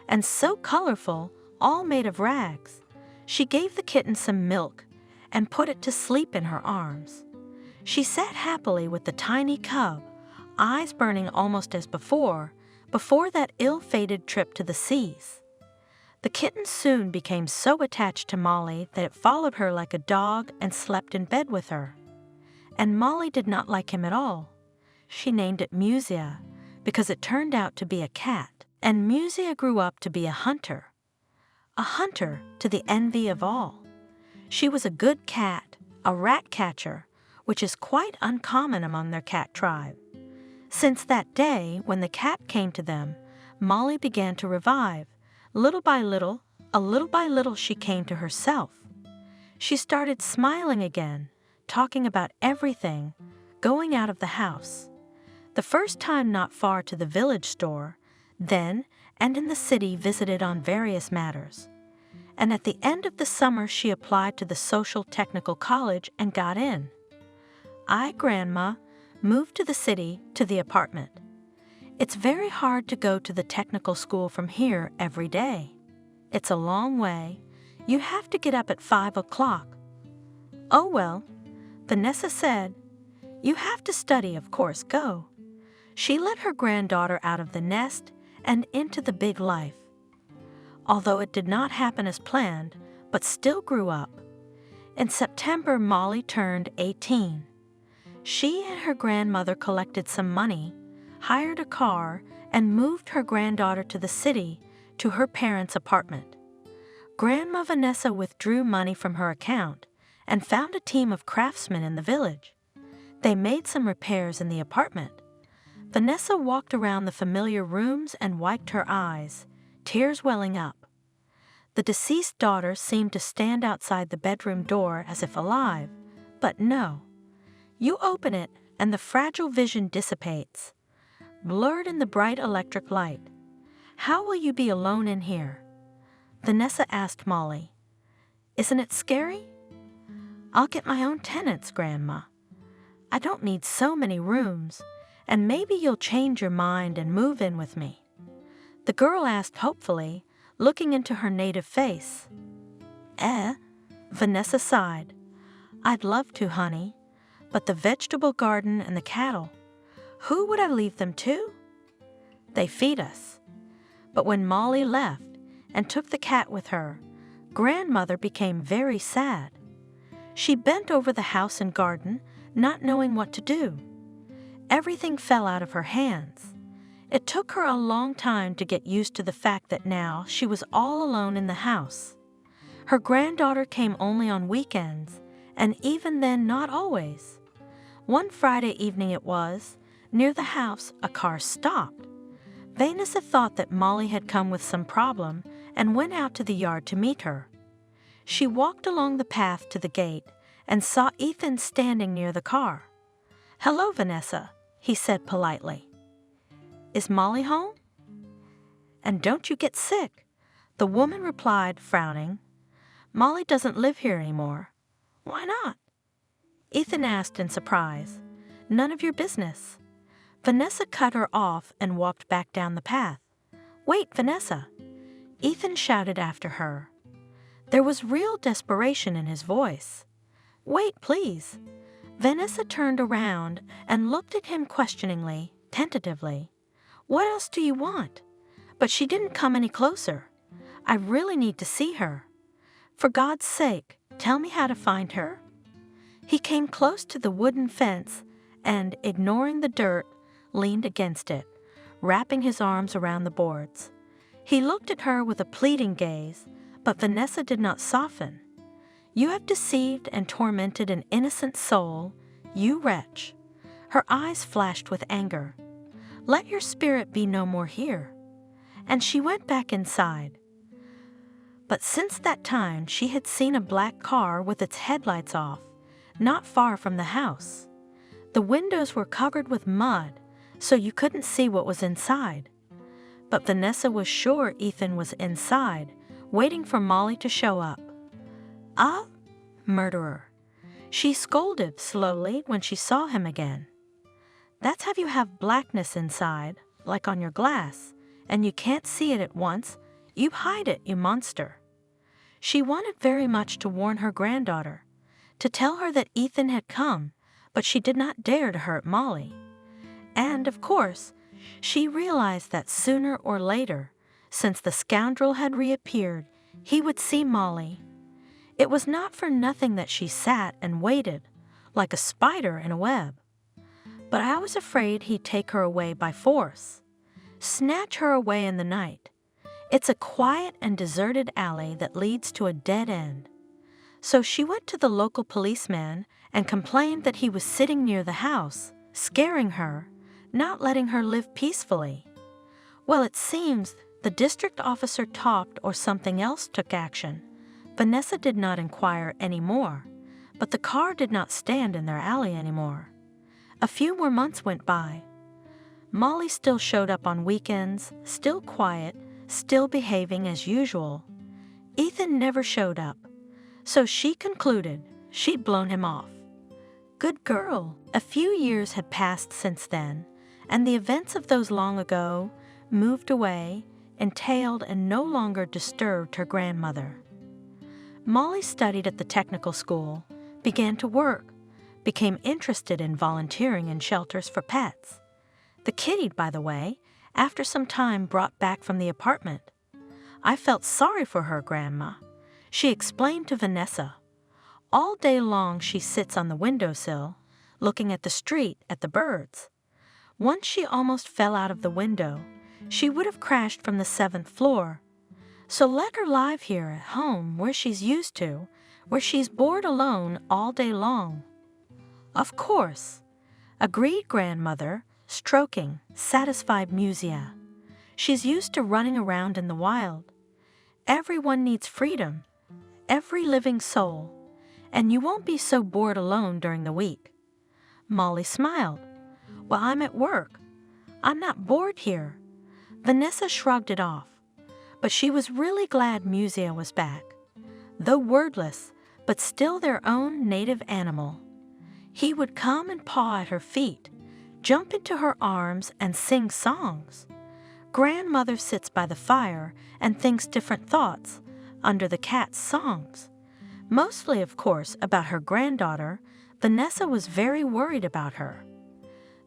And so colorful, all made of rags." She gave the kitten some milk and put it to sleep in her arms. She sat happily with the tiny cub, eyes burning almost as before that ill-fated trip to the seas. The kitten soon became so attached to Molly that it followed her like a dog and slept in bed with her. And Molly did not like him at all. She named it Musia because it turned out to be a cat, and Musia grew up to be a hunter to the envy of all. She was a good cat, a rat catcher, which is quite uncommon among their cat tribe. Since that day, when the cat came to them, Molly began to revive. Little by little she came to herself. She started smiling again, talking about everything, going out of the house. The first time not far to the village store, then and in the city visited on various matters. And at the end of the summer she applied to the Social Technical College and got in. I, Grandma, moved to the city, to the apartment. It's very hard to go to the technical school from here every day. It's a long way. You have to get up at 5 o'clock. "Oh well," Vanessa said. "You have to study, of course, go." She let her granddaughter out of the nest and into the big life. Although it did not happen as planned, but still grew up. In September, Molly turned 18. She and her grandmother collected some money, hired a car, and moved her granddaughter to the city, to her parents' apartment. Grandma Vanessa withdrew money from her account and found a team of craftsmen in the village. They made some repairs in the apartment. Vanessa walked around the familiar rooms and wiped her eyes, tears welling up. The deceased daughter seemed to stand outside the bedroom door as if alive, but no. You open it and the fragile vision dissipates, blurred in the bright electric light. "How will you be alone in here?" Vanessa asked Molly. "Isn't it scary?" "I'll get my own tenants, Grandma. I don't need so many rooms, and maybe you'll change your mind and move in with me." The girl asked hopefully, looking into her native face. Vanessa sighed. I'd love to, honey, but the vegetable garden and the cattle, who would I leave them to? They feed us. But when Molly left and took the cat with her, Grandmother became very sad. She bent over the house and garden, not knowing what to do. Everything fell out of her hands. It took her a long time to get used to the fact that now she was all alone in the house. Her granddaughter came only on weekends, and even then not always. One Friday evening it was, near the house, a car stopped. Vanessa thought that Molly had come with some problem and went out to the yard to meet her. She walked along the path to the gate and saw Ethan standing near the car. "Hello, Vanessa," he said politely. "Is Molly home?" "And don't you get sick," the woman replied, frowning. "Molly doesn't live here anymore." "Why not?" Ethan asked in surprise. "None of your business." Vanessa cut her off and walked back down the path. "Wait, Vanessa!" Ethan shouted after her. There was real desperation in his voice. "Wait, please." Vanessa turned around and looked at him questioningly, tentatively. "What else do you want?" But she didn't come any closer. "I really need to see her. For God's sake, tell me how to find her." He came close to the wooden fence and, ignoring the dirt, leaned against it, wrapping his arms around the boards. He looked at her with a pleading gaze, but Vanessa did not soften. "You have deceived and tormented an innocent soul, you wretch." Her eyes flashed with anger. "Let your spirit be no more here." And she went back inside. But since that time she had seen a black car with its headlights off, not far from the house. The windows were covered with mud, so you couldn't see what was inside. But Vanessa was sure Ethan was inside, waiting for Molly to show up. "Ah, murderer." She scolded slowly when she saw him again. "That's how you have blackness inside, like on your glass, and you can't see it at once. You hide it, you monster." She wanted very much to warn her granddaughter, to tell her that Ethan had come, but she did not dare to hurt Molly. And, of course, she realized that sooner or later, since the scoundrel had reappeared, he would see Molly. It was not for nothing that she sat and waited, like a spider in a web. But I was afraid he'd take her away by force, snatch her away in the night. It's a quiet and deserted alley that leads to a dead end. So she went to the local policeman and complained that he was sitting near the house, scaring her, not letting her live peacefully. Well, it seems the district officer talked or something else took action. Vanessa did not inquire any more, but the car did not stand in their alley anymore. A few more months went by. Molly still showed up on weekends, still quiet, still behaving as usual. Ethan never showed up, so she concluded she'd blown him off. Good girl. A few years had passed since then, and the events of those long ago moved away, entailed, and no longer disturbed her grandmother. Molly studied at the technical school, began to work, became interested in volunteering in shelters for pets. The kitty, by the way, after some time brought back from the apartment. I felt sorry for her, Grandma. She explained to Vanessa. All day long she sits on the windowsill, looking at the street, at the birds. Once she almost fell out of the window. She would have crashed from the 7th floor. So let her live here at home where she's used to, where she's bored alone all day long. Of course, agreed Grandmother, stroking satisfied Musia. She's used to running around in the wild. Everyone needs freedom, every living soul, and you won't be so bored alone during the week. Molly smiled. Well, I'm at work. I'm not bored here. Vanessa shrugged it off, but she was really glad Musia was back, though wordless, but still their own native animal. He would come and paw at her feet, jump into her arms, and sing songs. Grandmother sits by the fire and thinks different thoughts under the cat's songs. Mostly, of course, about her granddaughter. Vanessa was very worried about her.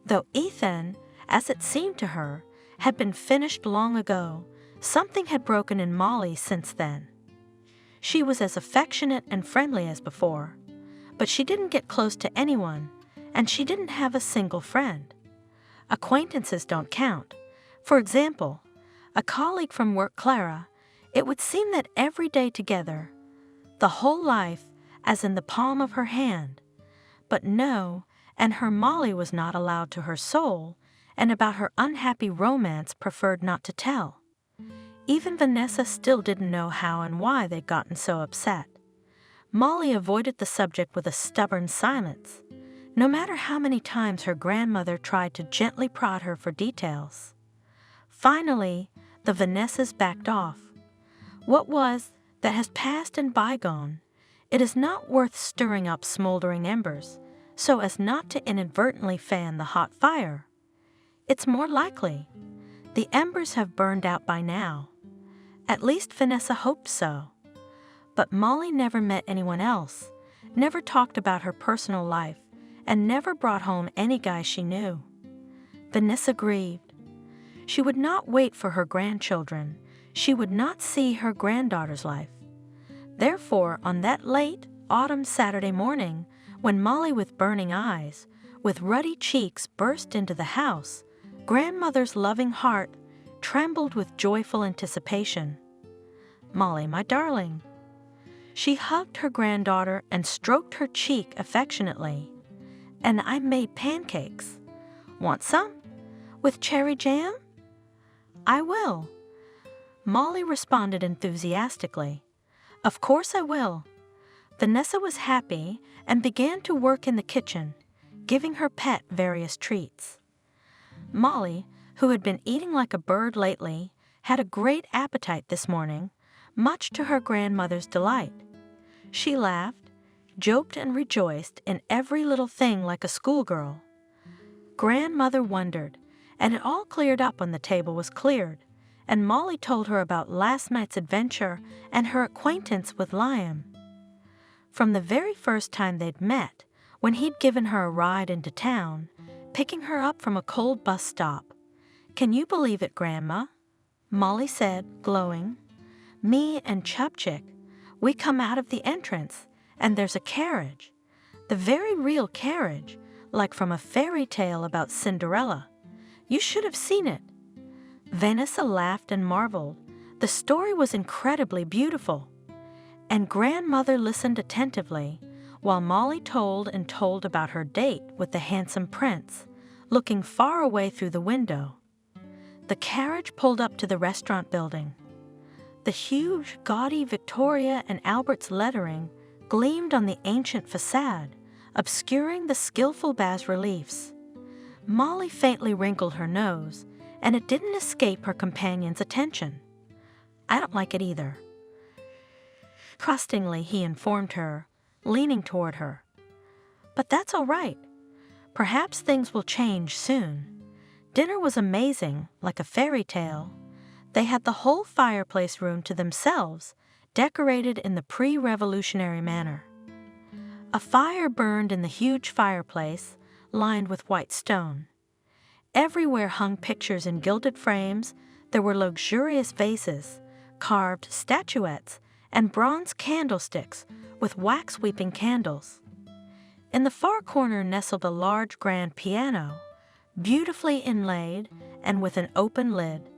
Though Ethan, as it seemed to her, had been finished long ago, something had broken in Molly since then. She was as affectionate and friendly as before, but she didn't get close to anyone, and she didn't have a single friend. Acquaintances don't count. For example, a colleague from work, Clara, it would seem that every day together, the whole life as in the palm of her hand. But no, and her Molly was not allowed to her soul, and about her unhappy romance preferred not to tell. Even Vanessa still didn't know how and why they'd gotten so upset. Molly avoided the subject with a stubborn silence, no matter how many times her grandmother tried to gently prod her for details. Finally, the Vanessas backed off. What was that has passed and bygone. It is not worth stirring up smoldering embers, so as not to inadvertently fan the hot fire. It's more likely. The embers have burned out by now. At least Vanessa hoped so. But Molly never met anyone else, never talked about her personal life, and never brought home any guy she knew. Vanessa grieved. She would not wait for her grandchildren. She would not see her granddaughter's life. Therefore, on that late autumn Saturday morning, when Molly with burning eyes, with ruddy cheeks burst into the house, grandmother's loving heart trembled with joyful anticipation. "Molly, my darling." She hugged her granddaughter and stroked her cheek affectionately. "And I made pancakes. Want some? With cherry jam?" "I will." Molly responded enthusiastically. "Of course I will." Vanessa was happy and began to work in the kitchen, giving her pet various treats. Molly, who had been eating like a bird lately, had a great appetite this morning, much to her grandmother's delight. She laughed, joked, and rejoiced in every little thing like a schoolgirl. Grandmother wondered, and it all cleared up when the table was cleared, and Molly told her about last night's adventure and her acquaintance with Liam. From the very first time they'd met, when he'd given her a ride into town, picking her up from a cold bus stop. "Can you believe it, Grandma?" Molly said, glowing. "Me and Chubchick, we come out of the entrance, and there's a carriage. The very real carriage, like from a fairy tale about Cinderella. You should have seen it." Vanessa laughed and marveled. The story was incredibly beautiful. And grandmother listened attentively, while Molly told and told about her date with the handsome prince, looking far away through the window. The carriage pulled up to the restaurant building. The huge, gaudy Victoria and Albert's lettering gleamed on the ancient facade, obscuring the skillful bas-reliefs. Molly faintly wrinkled her nose, and it didn't escape her companion's attention. "I don't like it either." Trustingly, he informed her, leaning toward her. "But that's all right. Perhaps things will change soon." Dinner was amazing, like a fairy tale. They had the whole fireplace room to themselves, decorated in the pre-revolutionary manner. A fire burned in the huge fireplace, lined with white stone. Everywhere hung pictures in gilded frames. There were luxurious vases, carved statuettes, and bronze candlesticks with wax-weeping candles. In the far corner nestled a large grand piano, beautifully inlaid and with an open lid.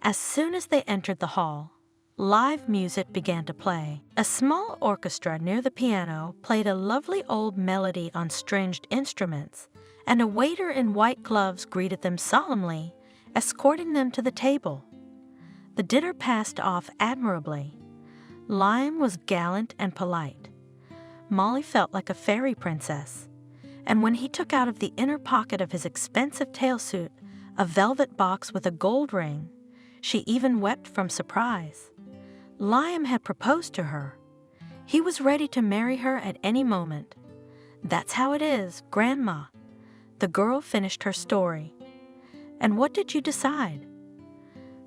As soon as they entered the hall, live music began to play. A small orchestra near the piano played a lovely old melody on stringed instruments, and a waiter in white gloves greeted them solemnly, escorting them to the table. The dinner passed off admirably. Liam was gallant and polite. Molly felt like a fairy princess, and when he took out of the inner pocket of his expensive tailsuit a velvet box with a gold ring, she even wept from surprise. Liam had proposed to her. He was ready to marry her at any moment. "That's how it is, Grandma." The girl finished her story. "And what did you decide?"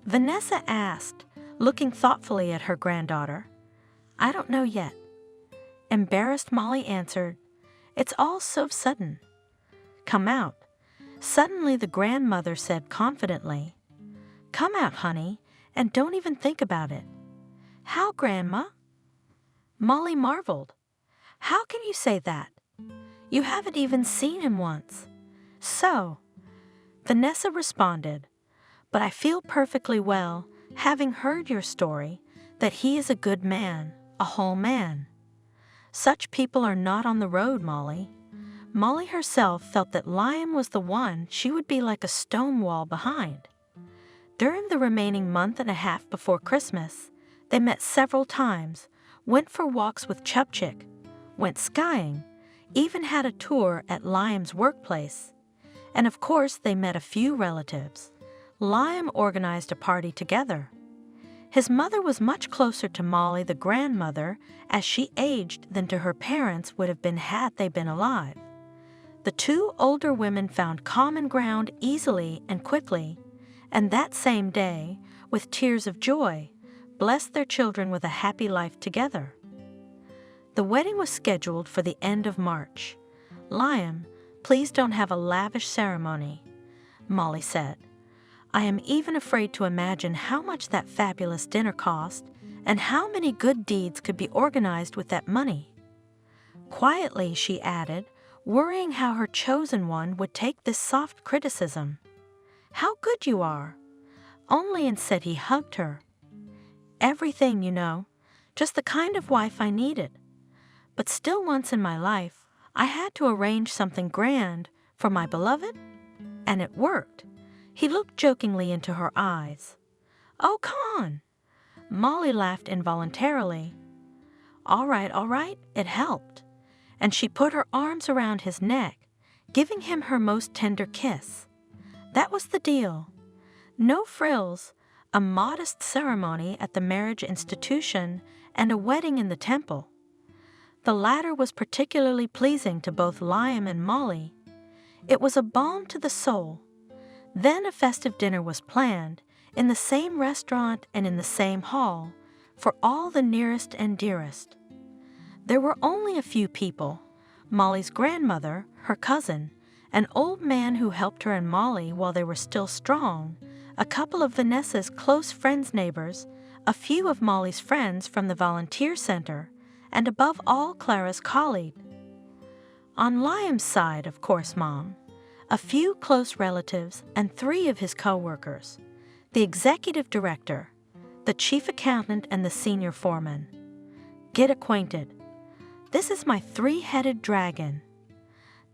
Vanessa asked, looking thoughtfully at her granddaughter. "I don't know yet." Embarrassed, Molly answered, "It's all so sudden." "Come out." Suddenly the grandmother said confidently, "Come out, honey, and don't even think about it." "How, Grandma?" Molly marveled. "How can you say that? You haven't even seen him once." "So," Vanessa responded, "but I feel perfectly well, having heard your story, that he is a good man, a whole man. Such people are not on the road, Molly." Molly herself felt that Liam was the one she would be like a stone wall behind. During the remaining month and a half before Christmas, they met several times, went for walks with Chubchick, went skiing, even had a tour at Liam's workplace. And of course they met a few relatives. Liam organized a party together. His mother was much closer to Molly, the grandmother, as she aged than to her parents would have been had they been alive. The two older women found common ground easily and quickly, and that same day, with tears of joy, blessed their children with a happy life together. The wedding was scheduled for the end of March. "Liam, please don't have a lavish ceremony," Molly said. "I am even afraid to imagine how much that fabulous dinner cost and how many good deeds could be organized with that money." Quietly, she added, worrying how her chosen one would take this soft criticism. "How good you are!" Only instead he hugged her. "Everything, you know, just the kind of wife I needed. But still once in my life, I had to arrange something grand for my beloved, and it worked." He looked jokingly into her eyes. "Oh, come on." Molly laughed involuntarily. All right, it helped." And she put her arms around his neck, giving him her most tender kiss. That was the deal. No frills, a modest ceremony at the marriage institution, and a wedding in the temple. The latter was particularly pleasing to both Liam and Molly. It was a balm to the soul. Then a festive dinner was planned, in the same restaurant and in the same hall, for all the nearest and dearest. There were only a few people: Molly's grandmother, her cousin, an old man who helped her and Molly while they were still strong, a couple of Vanessa's close friends' neighbors, a few of Molly's friends from the volunteer center, and above all Clara's colleague. On Liam's side, of course, Mom, a few close relatives and 3 of his co-workers, the executive director, the chief accountant, and the senior foreman. Get acquainted. This is my 3-headed dragon.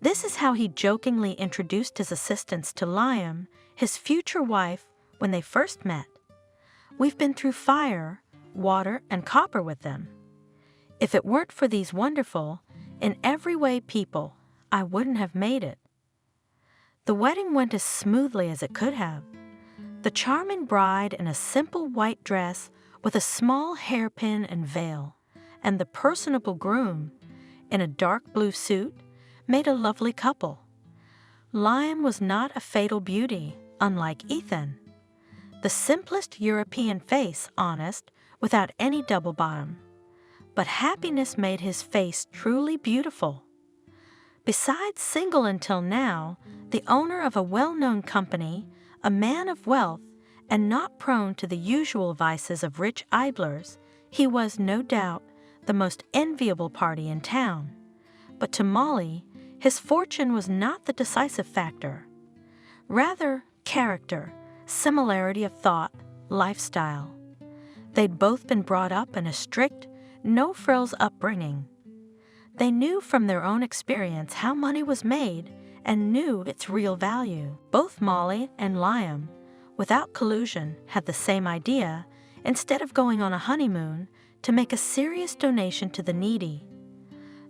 This is how he jokingly introduced his assistants to Liam, his future wife, when they first met. We've been through fire, water, and copper with them. If it weren't for these wonderful, in every way people, I wouldn't have made it. The wedding went as smoothly as it could have. The charming bride in a simple white dress with a small hairpin and veil, and the personable groom, in a dark blue suit, made a lovely couple. Liam was not a fatal beauty, unlike Ethan. The simplest European face, honest, without any double bottom. But happiness made his face truly beautiful. Besides single until now, the owner of a well-known company, a man of wealth, and not prone to the usual vices of rich idlers, he was, no doubt, the most enviable party in town. But to Molly, his fortune was not the decisive factor. Rather, character, similarity of thought, lifestyle. They'd both been brought up in a strict, no-frills upbringing. They knew from their own experience how money was made and knew its real value. Both Molly and Liam, without collusion, had the same idea, instead of going on a honeymoon, to make a serious donation to the needy.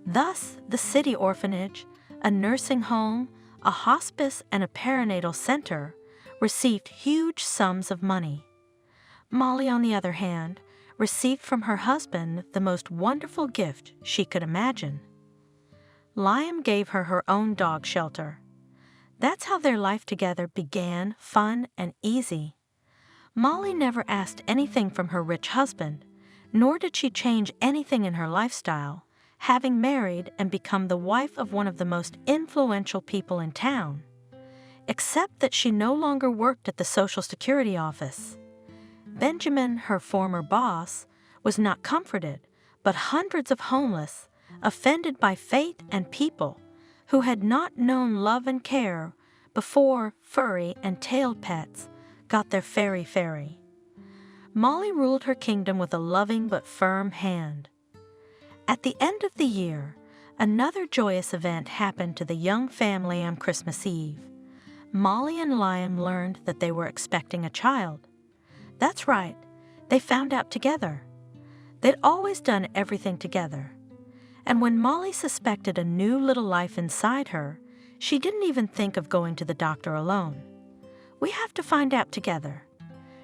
Thus, the city orphanage, a nursing home, a hospice, and a perinatal center received huge sums of money. Molly, on the other hand, received from her husband the most wonderful gift she could imagine. Liam gave her her own dog shelter. That's how their life together began, fun and easy. Molly never asked anything from her rich husband, nor did she change anything in her lifestyle, having married and become the wife of one of the most influential people in town, except that she no longer worked at the Social Security office. Benjamin, her former boss, was not comforted, but hundreds of homeless, offended by fate and people who had not known love and care before furry and tailed pets got their fairy. Molly ruled her kingdom with a loving but firm hand. At the end of the year, another joyous event happened to the young family on Christmas Eve. Molly and Liam learned that they were expecting a child. That's right, they found out together. They'd always done everything together. And when Molly suspected a new little life inside her, she didn't even think of going to the doctor alone. "We have to find out together,"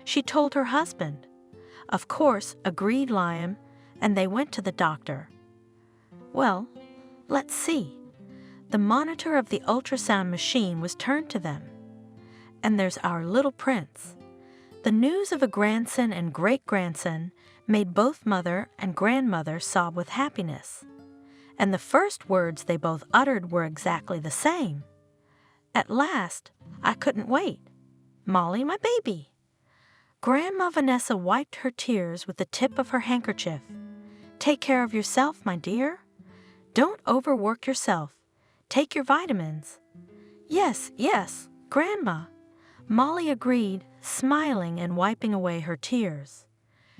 she told her husband. Of course, agreed Liam, and they went to the doctor. Well, let's see. The monitor of the ultrasound machine was turned to them. And there's our little prince. The news of a grandson and great-grandson made both mother and grandmother sob with happiness. And the first words they both uttered were exactly the same. "At last, I couldn't wait. Molly, my baby." Grandma Vanessa wiped her tears with the tip of her handkerchief. "Take care of yourself, my dear. Don't overwork yourself. Take your vitamins." Yes, Grandma," Molly agreed, smiling and wiping away her tears.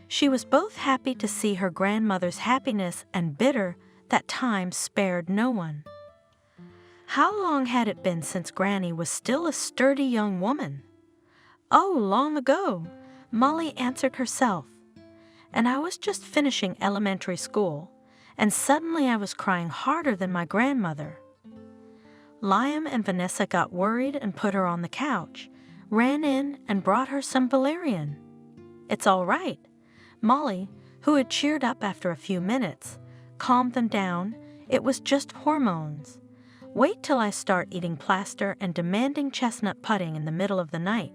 She was both happy to see her grandmother's happiness and bitter that time spared no one. How long had it been since Granny was still a sturdy young woman? "Oh, long ago," Molly answered herself. "And I was just finishing elementary school, and suddenly I was crying harder than my grandmother." Liam and Vanessa got worried and put her on the couch, ran in and brought her some valerian. "It's all right." Molly, who had cheered up after a few minutes, calmed them down. "It was just hormones. Wait till I start eating plaster and demanding chestnut pudding in the middle of the night,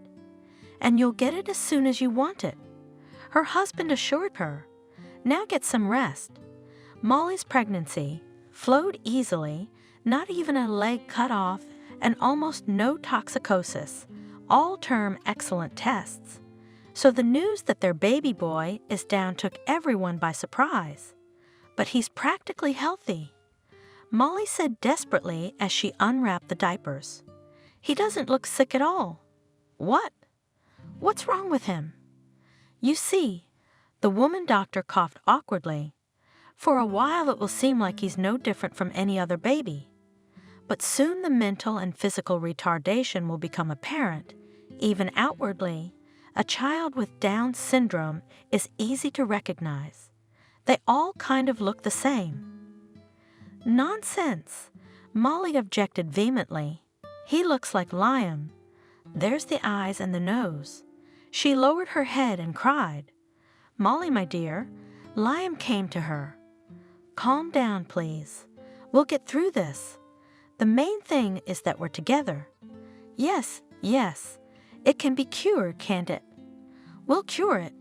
and you'll get it as soon as you want it," her husband assured her. "Now get some rest." Molly's pregnancy flowed easily, not even a leg cut off, and almost no toxicosis, all term excellent tests. So the news that their baby boy is down took everyone by surprise. "But he's practically healthy," Molly said desperately as she unwrapped the diapers. "He doesn't look sick at all." "What? What's wrong with him?" "You see," the woman doctor coughed awkwardly, "for a while it will seem like he's no different from any other baby. But soon the mental and physical retardation will become apparent, even outwardly. A child with Down syndrome is easy to recognize. They all kind of look the same." "Nonsense," Molly objected vehemently. "He looks like Liam. There's the eyes and the nose." She lowered her head and cried. "Molly, my dear," Liam came to her. "Calm down, please. We'll get through this. The main thing is that we're together." Yes, it can be cured, can't it?" "We'll cure it."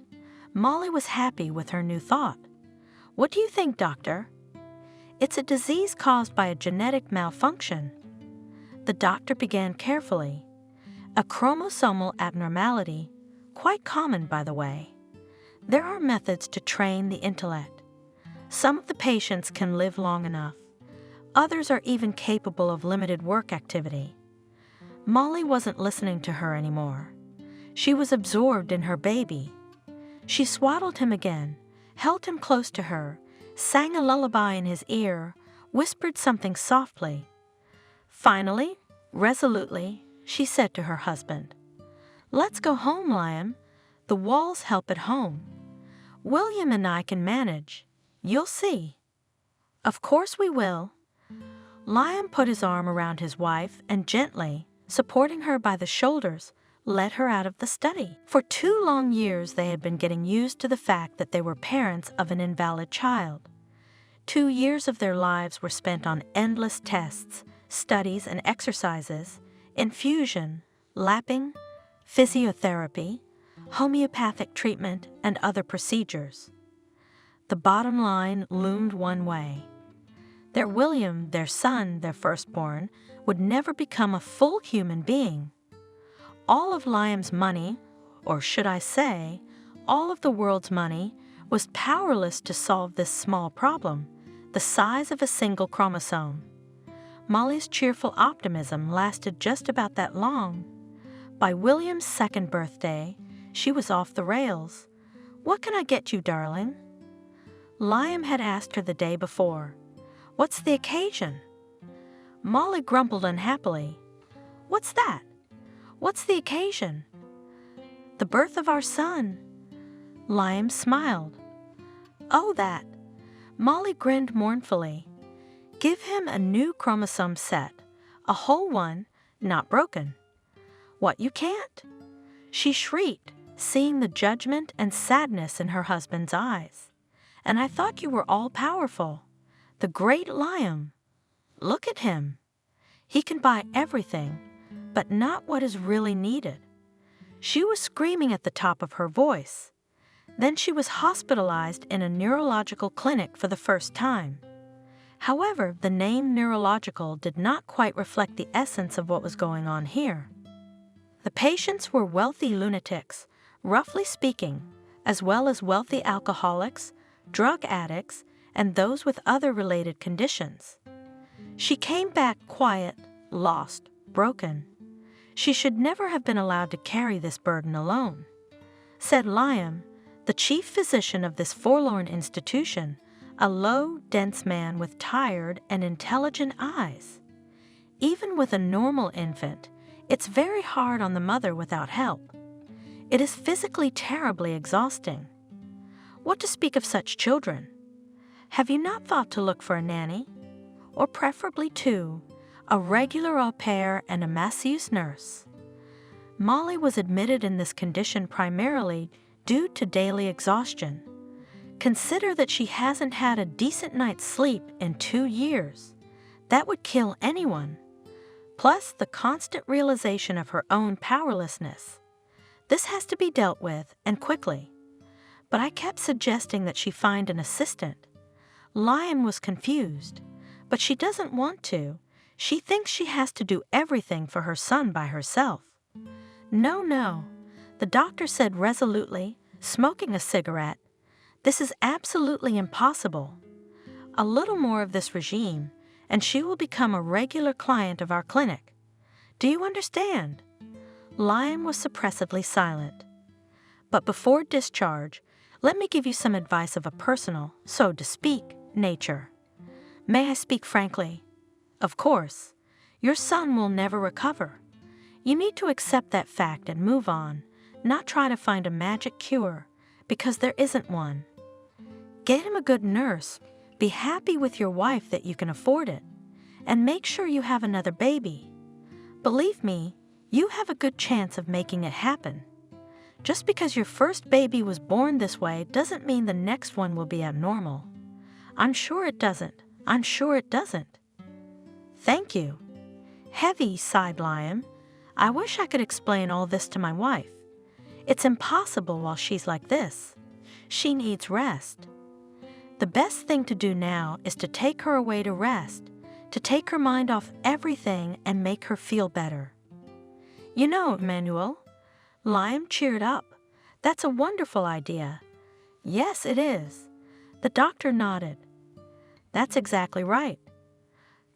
Molly was happy with her new thought. "What do you think, doctor?" "It's a disease caused by a genetic malfunction." The doctor began carefully. "A chromosomal abnormality, quite common, by the way. There are methods to train the intellect. Some of the patients can live long enough. Others are even capable of limited work activity." Molly wasn't listening to her anymore. She was absorbed in her baby. She swaddled him again, held him close to her, sang a lullaby in his ear, whispered something softly. Finally, resolutely, she said to her husband, "Let's go home, Liam. The walls help at home. William and I can manage. You'll see." "Of course we will." Liam put his arm around his wife and gently, supporting her by the shoulders, led her out of the study. For 2 long years they had been getting used to the fact that they were parents of an invalid child. 2 years of their lives were spent on endless tests, studies and exercises, infusion, lapping, physiotherapy, homeopathic treatment, and other procedures. The bottom line loomed one way. Their William, their son, their firstborn, would never become a full human being. All of Liam's money, or should I say, all of the world's money, was powerless to solve this small problem, the size of a single chromosome. Molly's cheerful optimism lasted just about that long. By William's second birthday, she was off the rails. "What can I get you, darling?" Liam had asked her the day before. "What's the occasion?" Molly grumbled unhappily. "What's that? What's the occasion?" "The birth of our son." Liam smiled. "Oh, that." Molly grinned mournfully. "Give him a new chromosome set, a whole one, not broken." "What, you can't?" She shrieked, seeing the judgment and sadness in her husband's eyes. "And I thought you were all-powerful. The great Liam. Look at him. He can buy everything, but not what is really needed." She was screaming at the top of her voice. Then she was hospitalized in a neurological clinic for the first time. However, the name neurological did not quite reflect the essence of what was going on here. The patients were wealthy lunatics, roughly speaking, as well as wealthy alcoholics, drug addicts, and those with other related conditions. She came back quiet, lost, broken. She should never have been allowed to carry this burden alone. Said Liam, the chief physician of this forlorn institution, a low, dense man with tired and intelligent eyes. "Even with a normal infant, it's very hard on the mother without help. It is physically terribly exhausting. What to speak of such children? Have you not thought to look for a nanny? Or preferably two, a regular au pair and a masseuse nurse?" Molly was admitted in this condition primarily due to daily exhaustion. Consider that she hasn't had a decent night's sleep in 2 years. That would kill anyone. Plus the constant realization of her own powerlessness. This has to be dealt with, and quickly. But I kept suggesting that she find an assistant. Liam was confused, but she doesn't want to. She thinks she has to do everything for her son by herself. "No, no," the doctor said resolutely, smoking a cigarette. "This is absolutely impossible. A little more of this regime, and she will become a regular client of our clinic. Do you understand?" Liam was suppressively silent. "But before discharge, let me give you some advice of a personal, so to speak, nature. May I speak frankly? Of course, your son will never recover. You need to accept that fact and move on, not try to find a magic cure, because there isn't one. Get him a good nurse, be happy with your wife that you can afford it, and make sure you have another baby. Believe me, you have a good chance of making it happen. Just because your first baby was born this way doesn't mean the next one will be abnormal. I'm sure it doesn't. I'm sure it doesn't." "Thank you." "Heavy," sighed Liam. "I wish I could explain all this to my wife. It's impossible while she's like this. She needs rest. The best thing to do now is to take her away to rest, to take her mind off everything and make her feel better." "You know, Emmanuel," Liam cheered up, "that's a wonderful idea." "Yes, it is." The doctor nodded. "That's exactly right.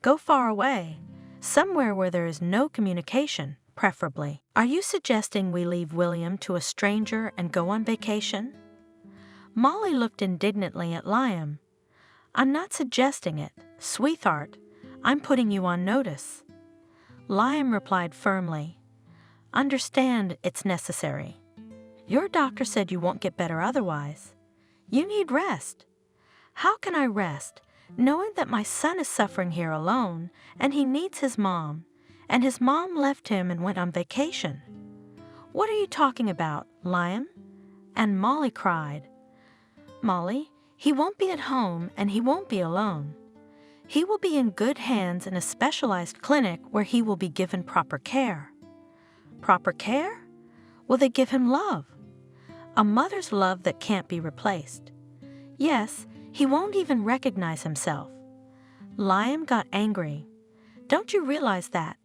Go far away, somewhere where there is no communication, preferably. Are you suggesting we leave William to a stranger and go on vacation?" Molly looked indignantly at Liam. "I'm not suggesting it, sweetheart. I'm putting you on notice." Liam replied firmly, "Understand it's necessary. Your doctor said you won't get better otherwise. You need rest." "How can I rest, knowing that my son is suffering here alone, and he needs his mom, and his mom left him and went on vacation?" "What are you talking about, Liam?" And Molly cried. "Molly, he won't be at home and he won't be alone. He will be in good hands in a specialized clinic where he will be given proper care." "Proper care? Will they give him love? A mother's love that can't be replaced. Yes, he won't even recognize himself." Liam got angry. Don't you realize that?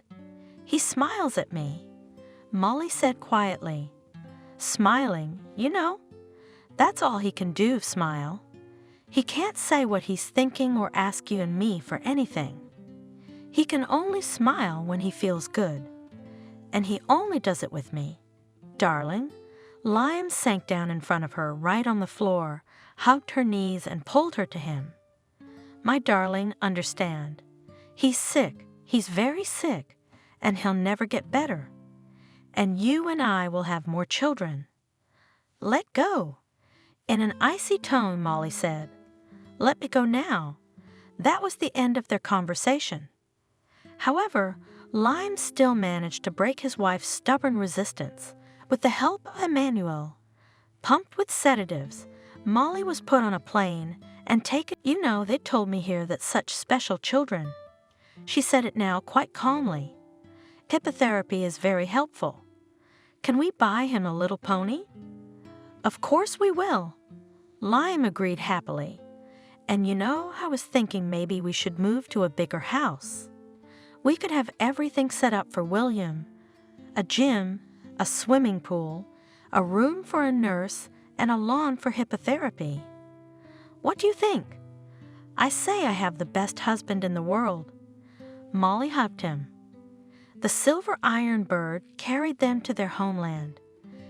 He smiles at me. Molly said quietly. Smiling, you know. That's all he can do, smile. He can't say what he's thinking or ask you and me for anything. He can only smile when he feels good. And he only does it with me. Darling, Liam sank down in front of her right on the floor, hugged her knees and pulled her to him. My darling, understand. He's sick, he's very sick, and he'll never get better. And you and I will have more children. Let go. In an icy tone, Molly said. Let me go now. That was the end of their conversation. However, Liam still managed to break his wife's stubborn resistance. With the help of Emmanuel, pumped with sedatives, Molly was put on a plane and taken. You know, they told me here that such special children. She said it now quite calmly. Hippotherapy is very helpful. Can we buy him a little pony? Of course we will. Liam agreed happily. And you know, I was thinking maybe we should move to a bigger house. We could have everything set up for William. A gym, a swimming pool, a room for a nurse, and a lawn for hippotherapy. What do you think? I say I have the best husband in the world. Molly hugged him. The silver iron bird carried them to their homeland.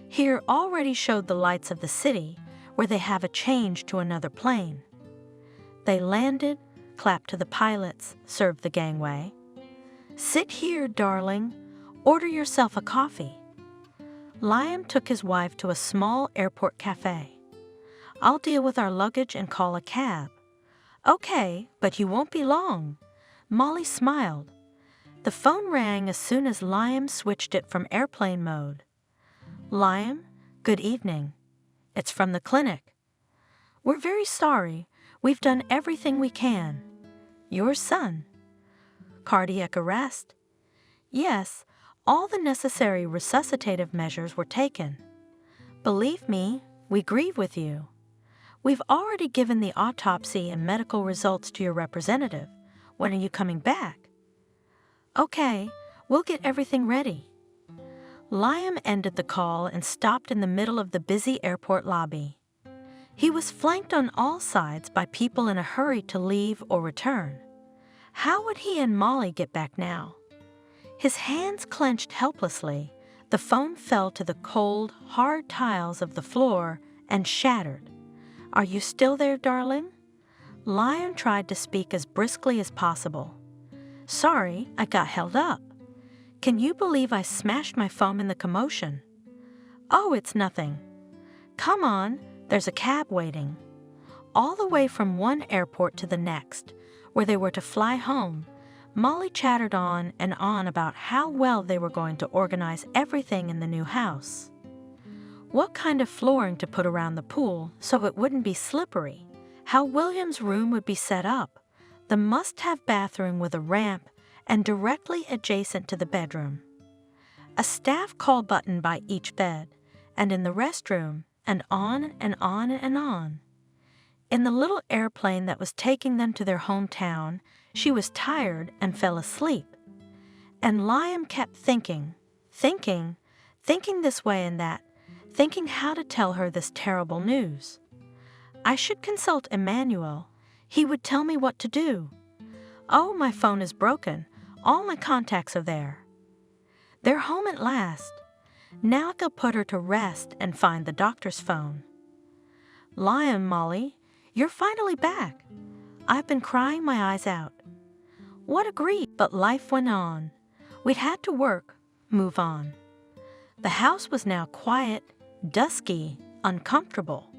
Here already showed the lights of the city, where they have a change to another plane. They landed, clapped to the pilots, served the gangway. Sit here, darling. Order yourself a coffee. Liam took his wife to a small airport cafe. I'll deal with our luggage and call a cab. Okay, but you won't be long. Molly smiled. The phone rang as soon as Liam switched it from airplane mode. Liam, good evening. It's from the clinic. We're very sorry. We've done everything we can. Your son. Cardiac arrest? Yes, all the necessary resuscitative measures were taken. Believe me, we grieve with you. We've already given the autopsy and medical results to your representative. When are you coming back? Okay, we'll get everything ready. Liam ended the call and stopped in the middle of the busy airport lobby. He was flanked on all sides by people in a hurry to leave or return. How would he and Molly get back now? His hands clenched helplessly. The phone fell to the cold, hard tiles of the floor and shattered. Are you still there, darling? Liam tried to speak as briskly as possible. Sorry, I got held up. Can you believe I smashed my phone in the commotion? Oh, it's nothing. Come on, there's a cab waiting. All the way from one airport to the next, where they were to fly home, Molly chattered on and on about how well they were going to organize everything in the new house. What kind of flooring to put around the pool so it wouldn't be slippery, how William's room would be set up, the must-have bathroom with a ramp and directly adjacent to the bedroom. A staff call button by each bed, and in the restroom, and on and on and on. In the little airplane that was taking them to their hometown, she was tired and fell asleep. And Liam kept thinking this way and that, thinking how to tell her this terrible news. I should consult Emmanuel. He would tell me what to do. Oh, my phone is broken. All my contacts are there. They're home at last. Now I can put her to rest and find the doctor's phone. Liam, Molly, you're finally back. I've been crying my eyes out. What a grief, but life went on. We'd had to work, move on. The house was now quiet, dusky, uncomfortable.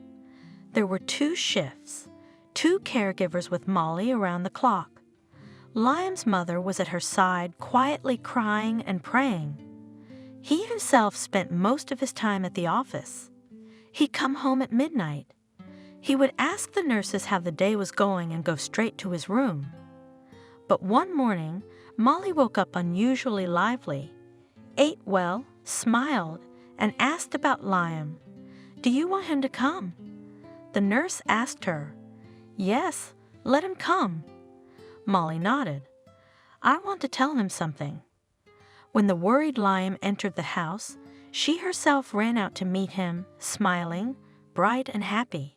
There were 2 shifts, 2 caregivers with Molly around the clock. Liam's mother was at her side, quietly crying and praying. He himself spent most of his time at the office. He'd come home at midnight. He would ask the nurses how the day was going and go straight to his room. But one morning, Molly woke up unusually lively, ate well, smiled, and asked about Liam. Do you want him to come? The nurse asked her. Yes, let him come. Molly nodded. I want to tell him something. When the worried Liam entered the house, she herself ran out to meet him, smiling, bright and happy.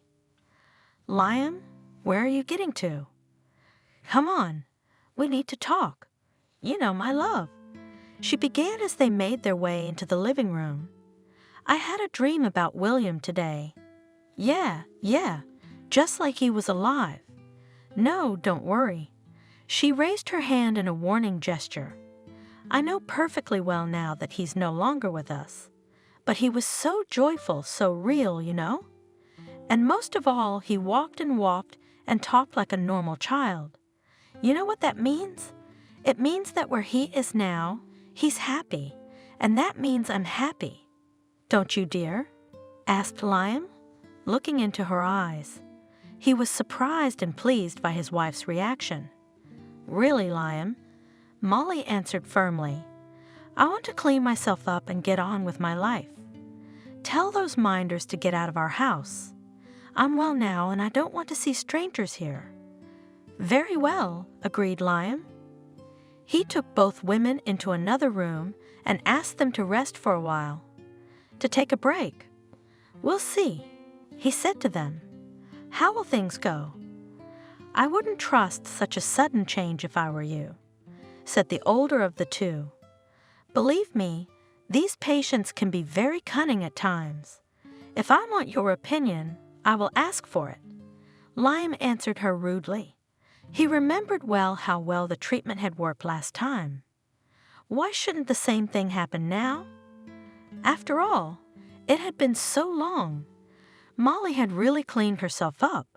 Liam, where are you getting to? Come on, we need to talk. You know my love. She began as they made their way into the living room. I had a dream about William today. Yeah, just like he was alive. No, don't worry. She raised her hand in a warning gesture. I know perfectly well now that he's no longer with us. But he was so joyful, so real, you know? And most of all, he walked and talked like a normal child. You know what that means? It means that where he is now, he's happy, and that means I'm happy. Don't you, dear? Asked Liam, looking into her eyes. He was surprised and pleased by his wife's reaction. Really, Liam? Molly answered firmly. I want to clean myself up and get on with my life. Tell those minders to get out of our house. I'm well now, and I don't want to see strangers here. Very well, agreed Liam. He took both women into another room and asked them to rest for a while, to take a break. We'll see, he said to them. How will things go? I wouldn't trust such a sudden change if I were you, said the older of the two. Believe me, these patients can be very cunning at times. If I want your opinion, I will ask for it. Liam answered her rudely. He remembered well how well the treatment had worked last time. Why shouldn't the same thing happen now? After all, it had been so long. Molly had really cleaned herself up.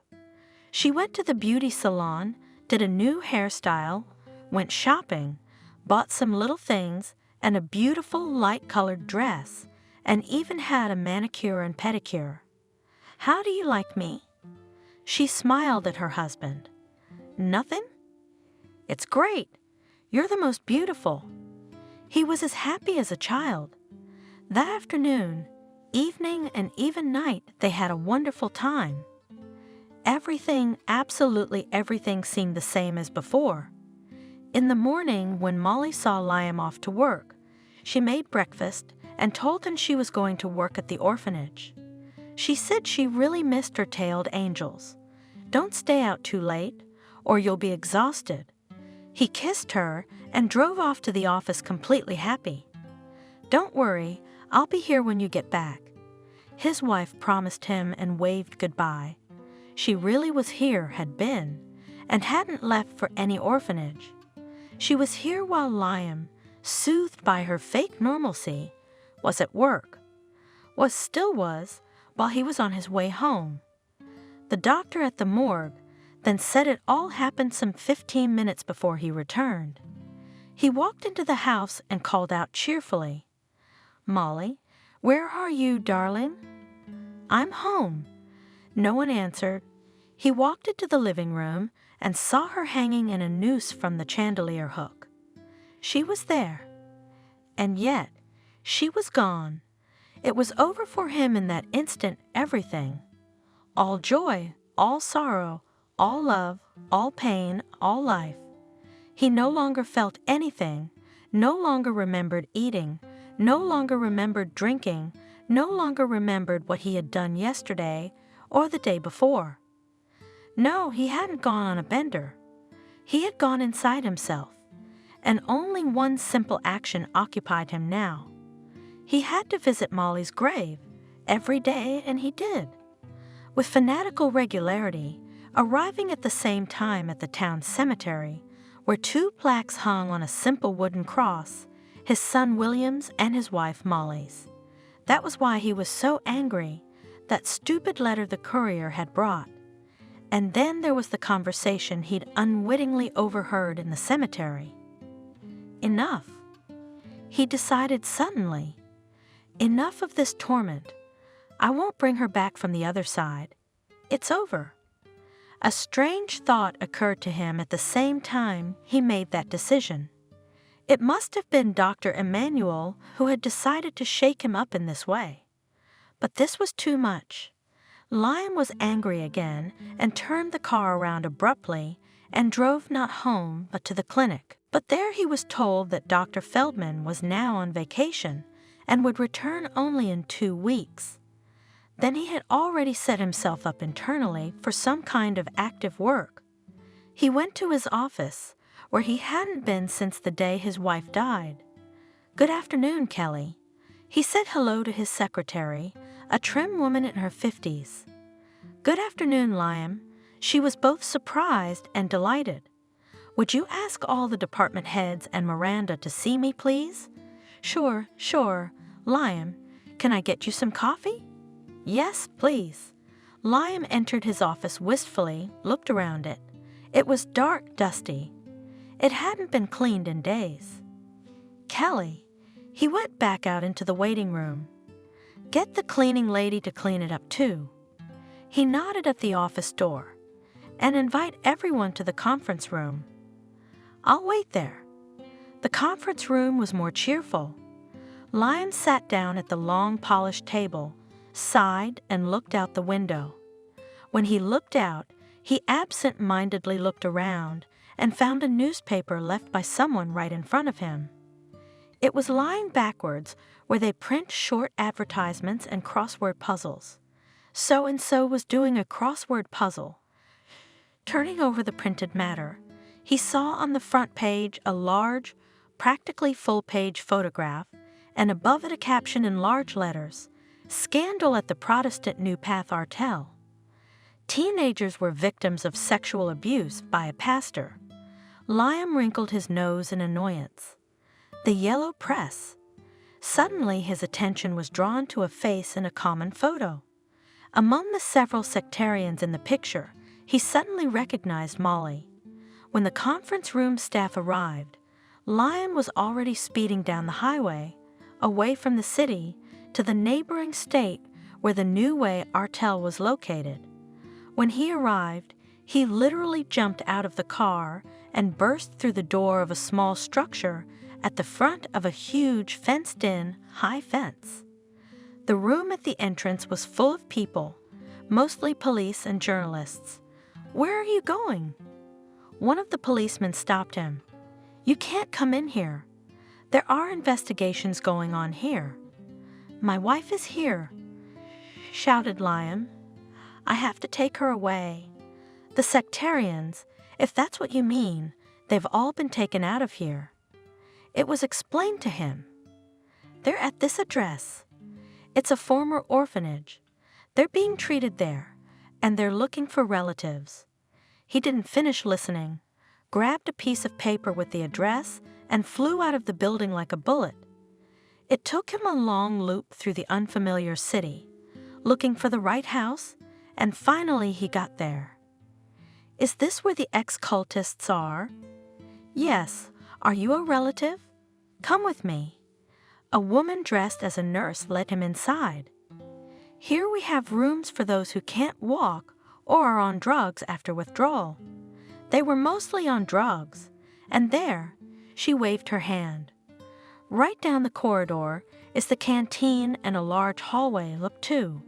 She went to the beauty salon, did a new hairstyle, went shopping, bought some little things, and a beautiful light-colored dress, and even had a manicure and pedicure. How do you like me? She smiled at her husband. Nothing? It's great. You're the most beautiful. He was as happy as a child. That afternoon, evening, and even night, they had a wonderful time. Everything, absolutely everything, seemed the same as before. In the morning, when Molly saw Liam off to work, she made breakfast and told him she was going to work at the orphanage. She said she really missed her tailed angels. Don't stay out too late, or you'll be exhausted. He kissed her and drove off to the office completely happy. Don't worry, I'll be here when you get back. His wife promised him and waved goodbye. She really was here, had been, and hadn't left for any orphanage. She was here while Liam, soothed by her fake normalcy, was at work. Still was, while he was on his way home. The doctor at the morgue then said it all happened some 15 minutes before he returned. He walked into the house and called out cheerfully, Molly, where are you, darling? I'm home. No one answered. He walked into the living room and saw her hanging in a noose from the chandelier hook. She was there. And yet, she was gone. It was over for him in that instant, everything. All joy, all sorrow, all love, all pain, all life. He no longer felt anything, no longer remembered eating, no longer remembered drinking, no longer remembered what he had done yesterday or the day before. No, he hadn't gone on a bender. He had gone inside himself, and only one simple action occupied him now. He had to visit Molly's grave every day, and he did. With fanatical regularity, arriving at the same time at the town cemetery, where two plaques hung on a simple wooden cross, his son William's and his wife Molly's. That was why he was so angry, that stupid letter the courier had brought. And then there was the conversation he'd unwittingly overheard in the cemetery. Enough. He decided suddenly. Enough of this torment. I won't bring her back from the other side. It's over. A strange thought occurred to him at the same time he made that decision. It must have been Dr. Emmanuel who had decided to shake him up in this way. But this was too much. Liam was angry again and turned the car around abruptly and drove not home but to the clinic. But there he was told that Dr. Feldman was now on vacation and would return only in 2 weeks. Then he had already set himself up internally for some kind of active work. He went to his office, where he hadn't been since the day his wife died. "Good afternoon, Kelly." He said hello to his secretary, a trim woman in her 50s. "Good afternoon, Liam." She was both surprised and delighted. "Would you ask all the department heads and Miranda to see me, please?" Sure. Liam, can I get you some coffee?" "Yes, please." Liam entered his office wistfully, looked around it. It was dark, dusty. It hadn't been cleaned in days. "Kelly," he went back out into the waiting room. "Get the cleaning lady to clean it up too." He nodded at the office door. "And invite everyone to the conference room." "I'll wait there." The conference room was more cheerful. Liam sat down at the long polished table, sighed, and looked out the window. When he looked out, he absent-mindedly looked around and found a newspaper left by someone right in front of him. It was lying backwards where they print short advertisements and crossword puzzles. So-and-so was doing a crossword puzzle. Turning over the printed matter, he saw on the front page a large, practically full-page photograph, and above it a caption in large letters, "Scandal at the Protestant New Path Artel." Teenagers were victims of sexual abuse by a pastor. Liam wrinkled his nose in annoyance. The yellow press. Suddenly his attention was drawn to a face in a common photo. Among the several sectarians in the picture, he suddenly recognized Molly. When the conference room staff arrived, Liam was already speeding down the highway, away from the city, to the neighboring state where the New Way Artel was located. When he arrived, he literally jumped out of the car and burst through the door of a small structure at the front of a huge fenced-in, high fence. The room at the entrance was full of people, mostly police and journalists. "Where are you going?" One of the policemen stopped him. "You can't come in here. There are investigations going on here." "My wife is here," shouted Liam. "I have to take her away. The sectarians, if that's what you mean, they've all been taken out of here." It was explained to him. "They're at this address. It's a former orphanage. They're being treated there, and they're looking for relatives." He didn't finish listening, grabbed a piece of paper with the address, and flew out of the building like a bullet. It took him a long loop through the unfamiliar city, looking for the right house, and finally he got there. "Is this where the ex-cultists are?" "Yes. Are you a relative? Come with me." A woman dressed as a nurse led him inside. "Here we have rooms for those who can't walk or are on drugs after withdrawal." They were mostly on drugs, and there, she waved her hand. Right down the corridor is the canteen and a large hallway, look too.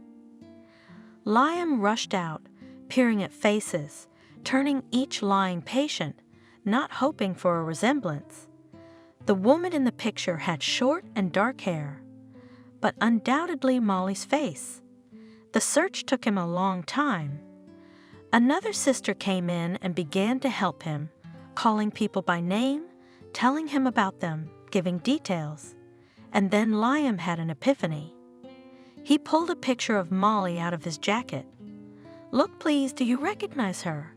Liam rushed out, peering at faces, turning each lying patient, not hoping for a resemblance. The woman in the picture had short and dark hair, but undoubtedly Molly's face. The search took him a long time. Another sister came in and began to help him, calling people by name, telling him about them, giving details. And then Liam had an epiphany. He pulled a picture of Molly out of his jacket. "Look, please, do you recognize her?"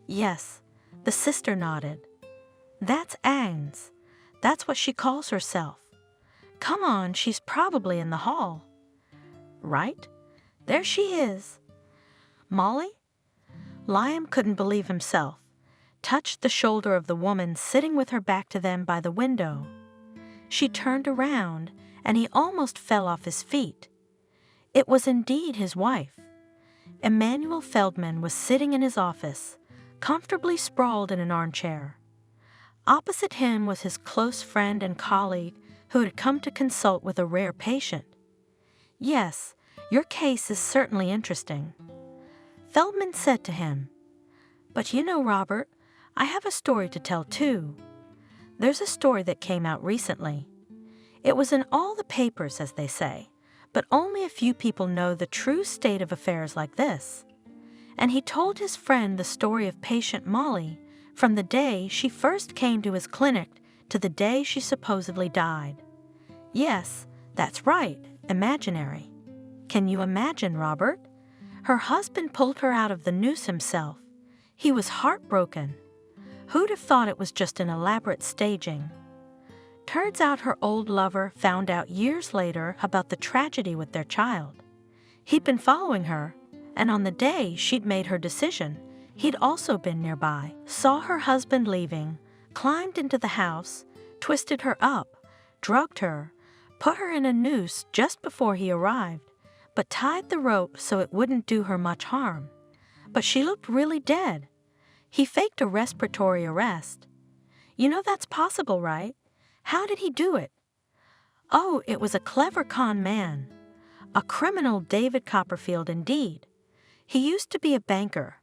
"Yes," the sister nodded. "That's Agnes. That's what she calls herself. Come on, she's probably in the hall." "Right? There she is." "Molly?" Liam couldn't believe himself, touched the shoulder of the woman sitting with her back to them by the window. She turned around, and he almost fell off his feet. It was indeed his wife. Emmanuel Feldman was sitting in his office, comfortably sprawled in an armchair. Opposite him was his close friend and colleague who had come to consult with a rare patient. "Yes, your case is certainly interesting," Feldman said to him. "But you know, Robert, I have a story to tell too. There's a story that came out recently. It was in all the papers, as they say, but only a few people know the true state of affairs like this. And he told his friend the story of patient Molly from the day she first came to his clinic to the day she supposedly died. Yes, that's right, imaginary. Can you imagine, Robert? Her husband pulled her out of the noose himself. He was heartbroken. Who'd have thought it was just an elaborate staging? Turns out her old lover found out years later about the tragedy with their child. He'd been following her, and on the day she'd made her decision, he'd also been nearby, saw her husband leaving, climbed into the house, twisted her up, drugged her, put her in a noose just before he arrived, but tied the rope so it wouldn't do her much harm. But she looked really dead. He faked a respiratory arrest. You know that's possible, right? How did he do it? Oh, it was a clever con man. A criminal David Copperfield indeed. He used to be a banker,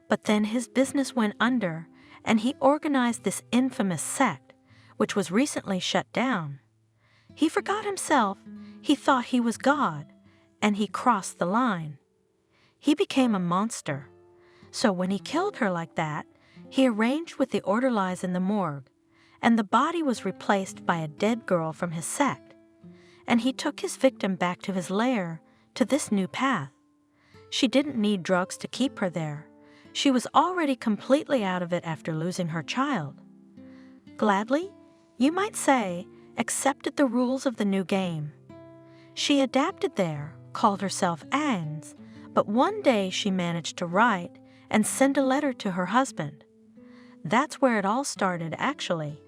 but then his business went under and he organized this infamous sect, which was recently shut down. He forgot himself, he thought he was God, and he crossed the line. He became a monster. So when he killed her like that, he arranged with the orderlies in the morgue, and the body was replaced by a dead girl from his sect. And he took his victim back to his lair, to this new path. She didn't need drugs to keep her there. She was already completely out of it after losing her child. Gladly, you might say, accepted the rules of the new game. She adapted there, called herself Agnes, but one day she managed to write and send a letter to her husband. That's where it all started, actually.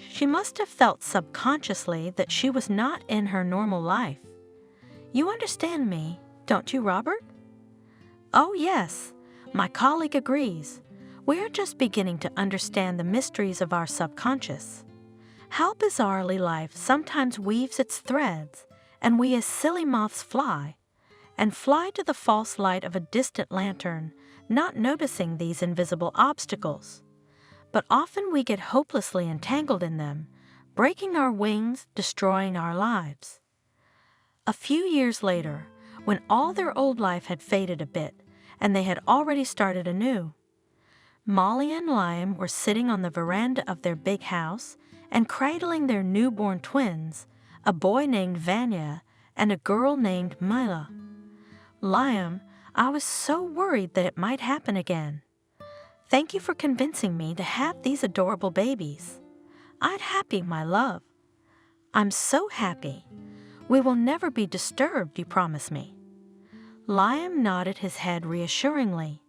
She must have felt subconsciously that she was not in her normal life. You understand me, don't you, Robert? Oh, yes, my colleague agrees. We're just beginning to understand the mysteries of our subconscious. How bizarrely life sometimes weaves its threads, and we as silly moths fly to the false light of a distant lantern, not noticing these invisible obstacles. But often we get hopelessly entangled in them, breaking our wings, destroying our lives. A few years later, when all their old life had faded a bit, and they had already started anew, Molly and Liam were sitting on the veranda of their big house and cradling their newborn twins, a boy named Vanya and a girl named Mila. Liam, I was so worried that it might happen again. Thank you for convincing me to have these adorable babies. I'm happy, my love. I'm so happy. We will never be disturbed, you promise me. Liam nodded his head reassuringly.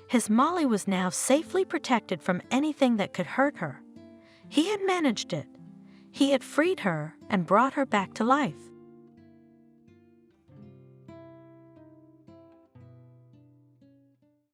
His Molly was now safely protected from anything that could hurt her. He had managed it. He had freed her and brought her back to life.